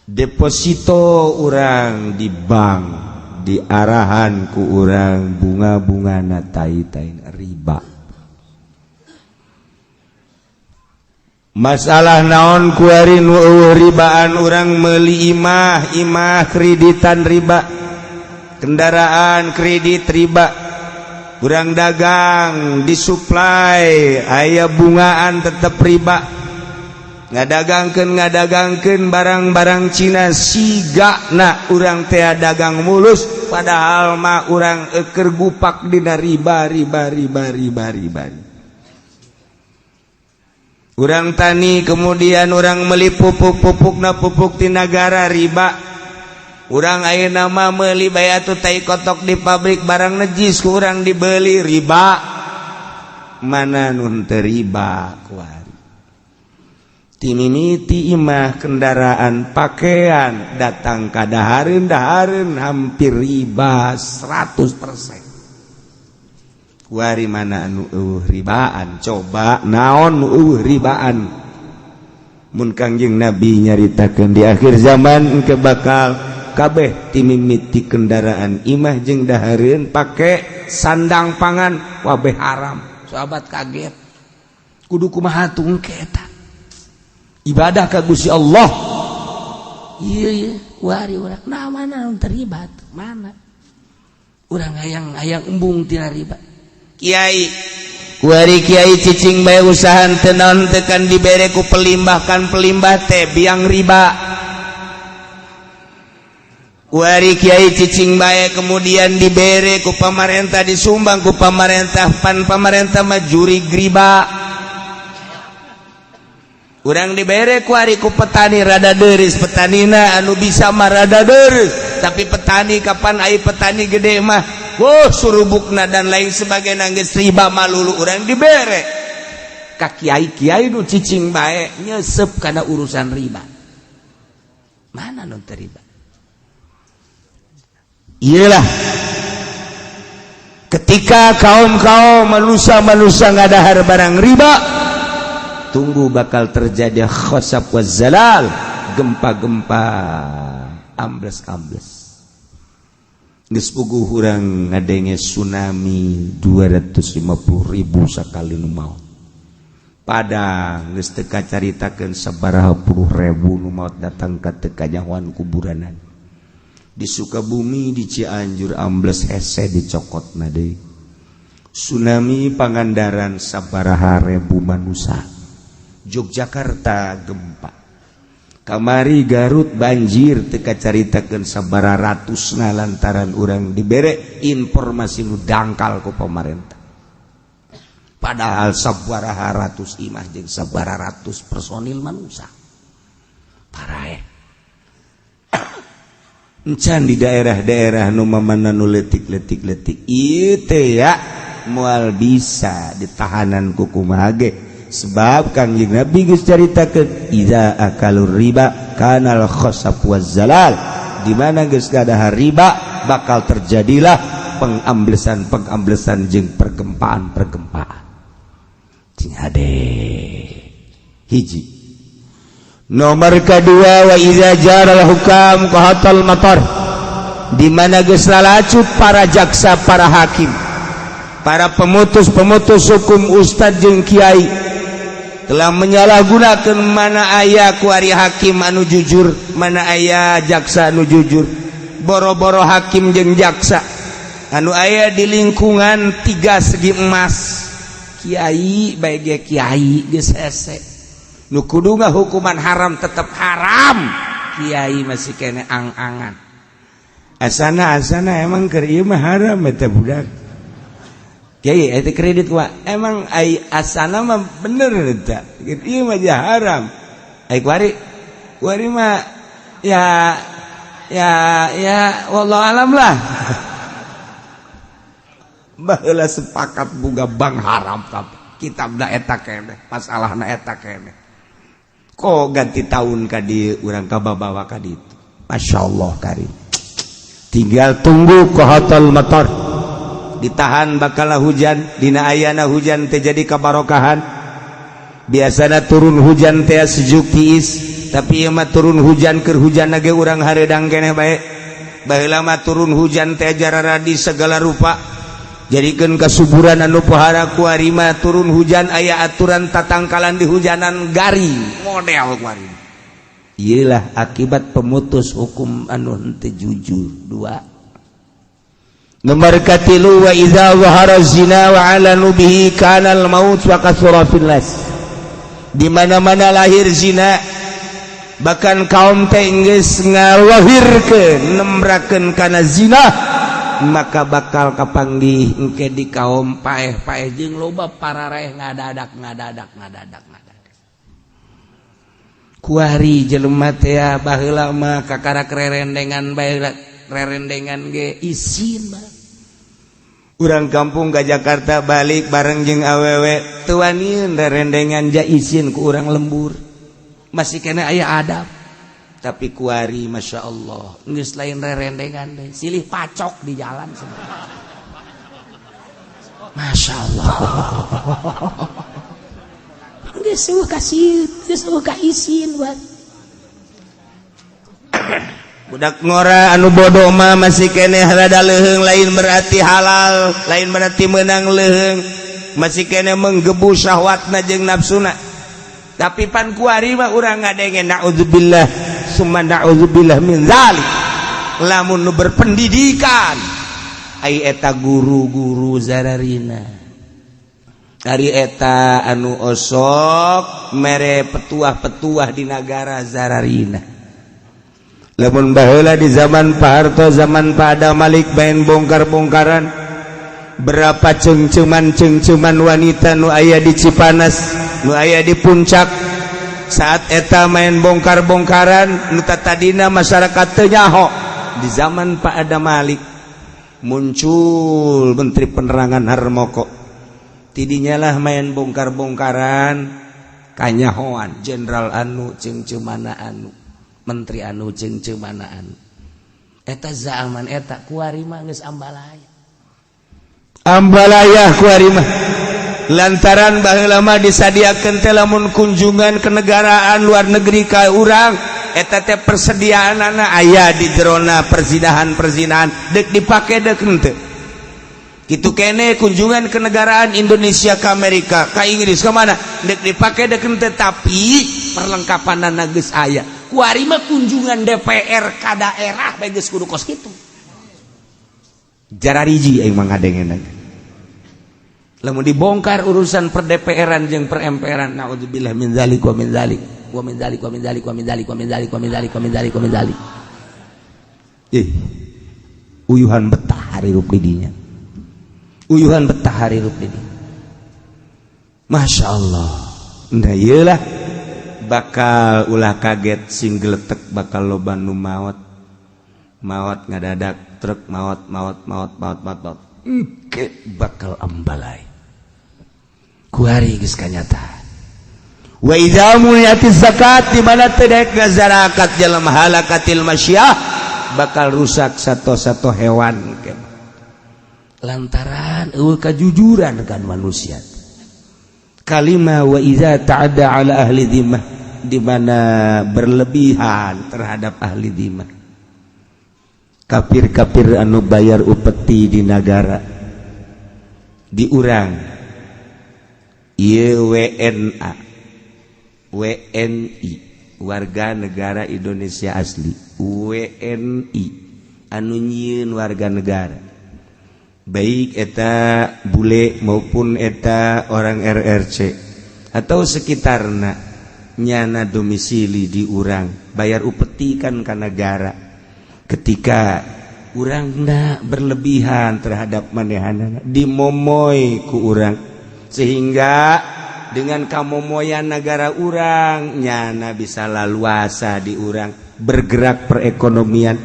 Deposito urang di bank diarahan ku urang bunga-bungana tai-tai riba. Masalah naon kuari nu eueuh ribaan urang meuli imah kreditan riba. Kendaraan kredit riba, urang dagang disuplai aya bungaan tetap riba. Ngadagangkeun barang-barang Cina sigana urang teh dagang mulus, padahal mah urang keur gupak dina riba. Urang tani kemudian urang meuli pupuk-pupukna pupuk ti nagara riba. Urang ayeuna mah meuli bae atuh tai kotok di pabrik barang najis ku urang dibeli riba. Mana nun teu riba kuari. Timimiti imah kendaraan pakaian datang ka dahareun hampir riba 100%. Kuari mana anu eueuh ribaan, coba naon nu eueuh ribaan. Mun Kangjeng Nabi nyaritakeun di akhir zaman engke bakal kabeh timimiti kendaraan imah jeung dahareun pake sandang pangan wabeh haram. Sahabat kaget, kudu kumaha tungke eta ibadah ka Gusti Allah. Ieu wari urang nah mana nu terlibat mana urang hayang embung tina riba. Kiai kuari kiai cicing bae usaha teu naon tekan dibere ku pelimbah teh biang riba. Kuari kiai cicing bae kemudian dibere ku pamarentah, disumbang ku pamarentah, pan pamarentah mah juri riba. Urang dibere kuari ku petani rada deureus, petanina anu bisa mah rada deureus, tapi petani kapan aya petani gede mah surubukna dan lain sebagainya geus riba malulu urang dibere. Ka kiai-kiai nu cicing bae nyesep kana urusan riba. Mana nu teu riba? Iyalah ketika kaum-kaum manusia ngadahar barang riba, tunggu bakal terjadi khosab wa zalal, gempa-gempa, ambles-ambles. Geus puguh urang ngadenge tsunami 250.000 sakali nu maot. Padang geus teu kacaritakeun sabaraha puluh ribu nu maot datang ka teu kanyahoan kuburanan. Di Sukabumi di Cianjur ambles hese dicokotna deui. Tsunami Pangandaran sabaraha ribu manusia. Yogyakarta gempa. Kamari Garut banjir teu kacaritakeun sabaraha ratusna lantaran urang dibere informasi nu dangkal ku pamarentah. Padahal sabaraha ratus imah jeung sabaraha ratus personil manusia. Parae. Encan di daerah-daerah nu mamana nu letik-letik ieu teh ya moal bisa ditahanan ku kumaha ge sebab Kangjeng Nabi geus caritakeun iza akalur riba kanal khosab waz zalal, di mana geus gadahar riba bakal terjadilah pengamblesan jeung pergempaan. Cing hade hiji. Nomor kedua, wa iza jaral hukam qahatal matar, di mana geus lalacut para jaksa, para hakim, para pemutus hukum ustad jeung kiai telah menyalahgunakeun mana aya ku ari hakim anu jujur, mana aya jaksa anu jujur. Boro-boro hakim jeung jaksa anu aya di lingkungan 3 segi emas, kiai bae ge kiai geus hese. Nu kudu hukuman haram tetap haram, kiai masih kene ang-angan. Asana emang keur ieu mah haram eta budak. Kiai eta kredit wa emang ai asana mah bener eta. Ieu mah haram. kuari mah ya wallahu alam lah. Baheula sepakat boga bang haram kitabna eta keneh, masalahna eta keneh. Kok ganti tahun ka dieu urang kabawa ka ditu. Masyaallah karim. Tinggal tunggu qahatul matar. Ditahan bakal hujan, dina ayana hujan teh jadi kabarokahan. Biasana turun hujan teh sejuk tiis, tapi ieu mah turun hujan keur hujan ge urang hareudang keneh bae. Baheula mah turun hujan teh jarara di segala rupa. Jadikeun kasuburan anu pohara kuari mah turun hujan aya aturan tatangkalan di hujanan garing model kuari. Iyalah akibat pemutus hukum anu henteu jujur. 2. Nomor katilu wa idza zahara zina wa alanu bihi kana al maut wa kasura fil nas. Di mana-mana lahir zina bahkan kaum teh geus ngalahirkeun nembrakeun kana zina maka bakal kapanggih engke di kaum paeh-paeh jeung loba parareh ngadadak kuari jelema teh baheula mah kakara rerendengan bae rerendengan ge isin mah urang kampung ka Jakarta balik bareng jeung awewe teu waniun rerendengan ja isin ku urang lembur masih kena aya adab. Tapi kuari Masya Allah geus lain rerendengan deh silih pacok di jalan semua. Masya Allah geus ka isin buat budak ngora anu bodoh mah masih keneh rada leuheung lain berarti halal lain berarti menang leuheung masih keneh menggebu syahwatna jeung nafsuna. Tapi pan kuari mah urang ngadengen naudzubillah summa naudzubillah min zalik. Lamun nu berpendidikan ai eta guru-guru zararina. Ari eta anu osok mere petuah-petuah di negara zararina. Lamun baheula di zaman Pak Harto, zaman Pak Adam Malik main bongkar-bongkaran berapa cengceman wanita nu aya di Cipanas, nu aya di puncak. Saat eta main bongkar-bongkaran nu tadina masyarakat teu nyaho. Di zaman Pak Adam Malik muncul Menteri Penerangan Harmoko. Tidinya lah main bongkar-bongkaran kanyahoan jenderal anu cengcemana anu, menteri anu cengcemana anu. Eta zaman eta kuari mah geus ambalaya. Ambalayah kuari mah lantaran baheula mah disadiakeun teh lamun kunjungan kenegaraan luar negeri ka urang eta teh persediaanana aya di jerona perzinahan deuk dipake deuk henteu. Kitu kene kunjungan kenegaraan Indonesia ke Amerika, ke Inggris, ke mana deuk dipake deuk henteu tapi perlengkapanana geus aya. Kuari mah kunjungan DPR ka daerah bae geus kudu kos kitu. Jarariji aing mah ngadengenan. Lamun dibongkar urusan per DPR-an jeung per MPR-an naudzubillah min zalik wa min zalik wa min zalik wa min zalik wa min zalik wa min zalik wa min zalik wa min zalik wa min zalik. Uyuhan betah hari rup di dinya. Uyuhan betah hari rup di dinya. Masya Allah. Nah iyalah bakal ulah kaget sing geletek bakal loba nu maot. Maot ngadadak truk maot. Engke bakal ambalai. Kuari geus kanyata. Wa idza muliyatiz zakat di mana teu daek zakat jalma halakatil masyah bakal rusak sato-sato hewan. Lantaran eueuh kajujuran kan manusia. Kalimah wa idza ta'adda ala ahli dhimmah di mana berlebihan terhadap ahli dhimmah. Kafir-kafir anu bayar upeti di negara di urang ieu WNI warga negara Indonesia asli WNI anu nyieun warga negara baik eta bule maupun eta orang RRC atau sekitarna nyana domisili di urang bayar upeti kan ka negara. Ketika urang ndak berlebihan terhadap manehanana dimomoy ku urang sehingga dengan kamomoyan negara urang nyana bisa laluasa di urang bergerak perekonomian,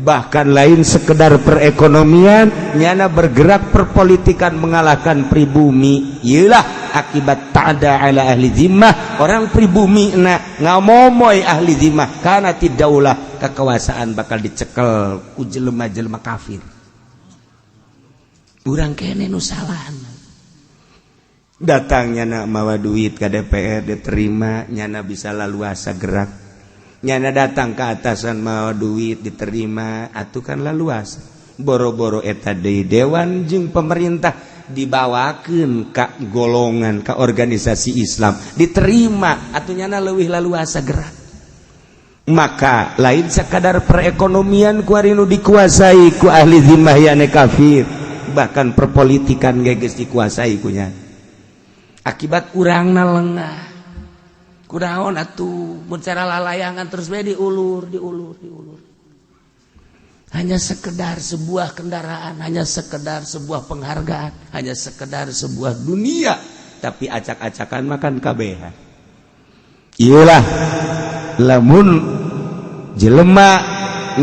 bahkan lain sekedar perekonomian nyana bergerak perpolitikan mengalahkan pribumi. Iyalah akibat ta'da ala ahli zimmah, orang pribumi ngamomoy ahli zimmah karena tidaulah kekuasaan bakal dicekel ku jelema-jelema kafir. Urang kene nu salah datangnya nak mawa duit ke DPR diterima nyana bisa laluasa gerak, nyana datang ke atasan mawa duit diterima atuh kan laluasa. Boro-boro eta deui dewan jeung pemerintah dibawakeun ka golongan ka organisasi Islam diterima atuh nyana leuwih laluasa gerak. Maka lain sekadar perekonomian ku ari nu dikuasai ku ahli zimmah yane kafir, bahkan perpolitikan ge geus dikuasai ku nyana. Akibat urangna lengah kunaon atuh mun cara lalayangan terus bae diulur hanya sekedar sebuah kendaraan, hanya sekedar sebuah penghargaan, hanya sekedar sebuah dunia, tapi acak-acakan makan kabehan. Iyalah lamun jelema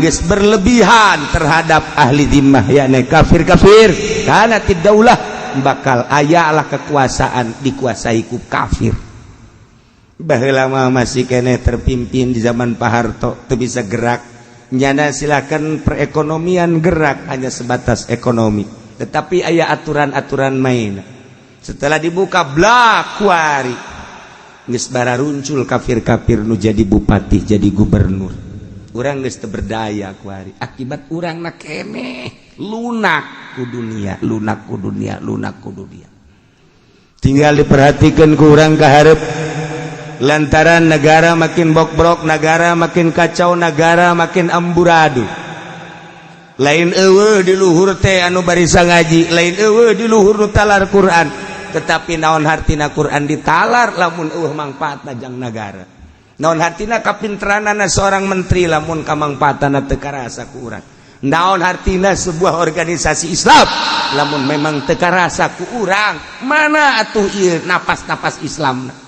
geus berlebihan terhadap ahli zimmah yakni kafir-kafir kana tidaulah bakal ayalah kekuasaan dikuasai ku kafir. Baheula mah masih kene terpimpin di zaman Pak Harto teu bisa gerak. Nyana silakan perekonomian gerak hanya sebatas ekonomi. Tetapi aya aturan-aturan main. Setelah dibuka blak kuari geus bararuncul kafir-kafir nu jadi bupati, jadi gubernur. Urang geus teu berdaya kuari. Akibat urangna keneh lunak ku dunia. Tinggal diperhatikan ku urang kaharep lantaran negara makin bok-brok, negara makin kacau, negara makin amburadul. Lain eueuh di luhur teh anu barisa ngaji, lain eueuh di luhur nu talar Quran, tetapi naon hartina Quran ditalar lamun eueuh mangpaatna jang negara. Naon hartina kapinteranana seorang menteri lamun kamangpaatana teu karasa ku urang. Naon artina sebuah organisasi Islam lamun memang teu karasa ku urang. Mana atuh ieu napas-napas Islamna?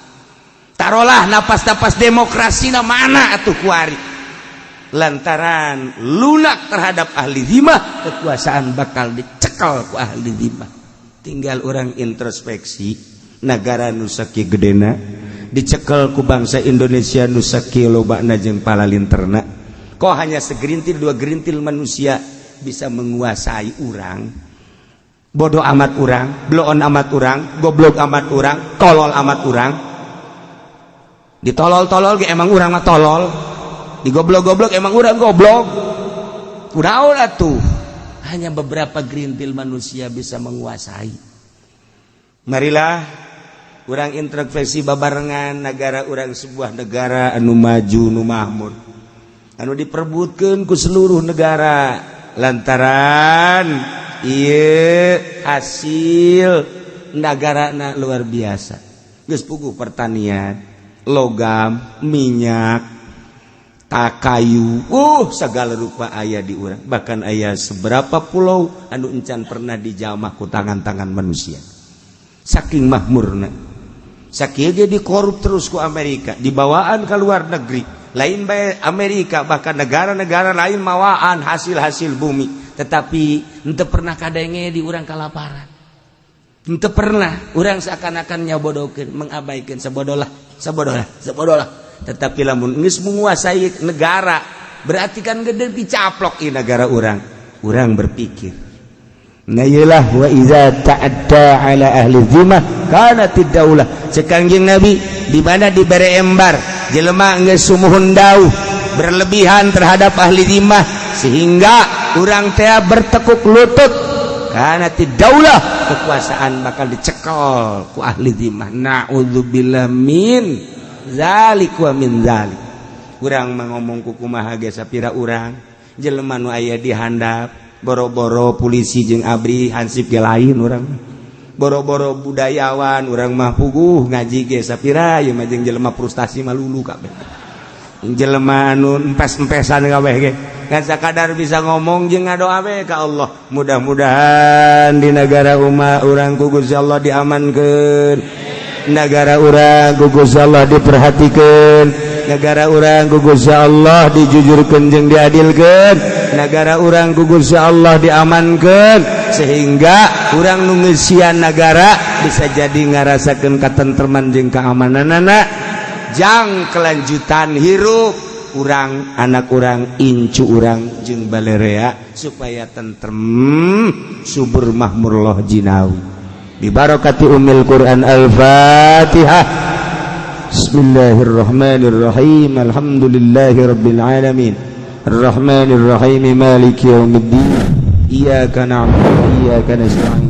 Tarolah napas-napas demokrasina mana atuh kuari? Lantaran lunak terhadap ahli zimmah, kekuasaan bakal dicekel ku ahli zimmah. Tinggal orang introspeksi, negara nu sakieu gedena dicekel ku bangsa Indonesia nu sakieu lobana jeung palalinterna. Kok hanya segerintil dua gerintil manusia bisa menguasai urang? Bodoh amat urang, bloon amat urang, goblok amat urang, tolol amat urang. Ditolol-tolol ge emang urang mah tolol. Digoblok-goblok emang urang goblok. Kunaon atuh? Hanya beberapa gerintil manusia bisa menguasai. Marilah urang introspeksi babarengan negara urang sebuah negara anu maju nu makmur. Anu diperbutkeun ku seluruh negara lantaran ieu hasil nagarana luar biasa. Geus puguh pertanian, logam, minyak, kayu, segala rupa aya di urang. Bahkan aya seberapa pulau anu encan pernah dijamah ku tangan-tangan manusia. Saking makmurna. Sakieu ge dikorup terus ku Amerika, dibawaan ke luar negeri. Lain bae Amerika, bahkan negara-negara lain mawaan hasil-hasil bumi, tetapi henteu pernah kadenge di urang kalaparan. Henteu pernah urang seakan-akan nyabodokeun, mengabaikan sabodolah. Tetapi lamun geus menguasai negara, berarti kan gede dicaplok ieu negara urang. Urang berpikir. Nayalah wa iza ta'adda ala ahli zimmah kanatid daulah. Sekangjing Nabi di mana dibere embar jelema geus sumuhun dauh berlebihan terhadap ahli zimmah sehingga urang teh bertekuk lutut kanatid daulah, kekuasaan bakal dicekel ku ahli zimmah. Naudzubillah min zalik wa min zalik. Urang ngomong ku kumaha ge sapira urang jelema nu aya di handap boro-boro polisi jeung abri hansip ge lain urang. Boro-boro budayawan urang mah puguh ngaji ge sapira ieu mah jeung jelema frustasi mah lulu kabeh. Jelema anu empes-empesan kabeh ge ngan sakadar bisa ngomong jeung ngadoa we ka Allah. Mudah-mudahan di negara umat urang ku Gusti Allah diamankeun. negara urang ku Gusti Allah diperhatikan, negara urang ku Gusti Allah dijujurkeun jeung diadilkeun, negara urang ku Gusti Allah diamankeun sehingga urang nu ngeusian negara bisa jadi ngarasakeun katentreman jeung kaamananana jang kelanjutan hirup urang anak urang incu urang jeung balerea supaya tentrem subur makmur loh jinawi bi barakati ummil Quran al-Fatihah. Bismillahirrahmanirrahim. Alhamdulillahirabbil alamin. Arrahmanirrahim maliki yaumiddin. Iyyaka na'budu wa iyyaka nasta'in.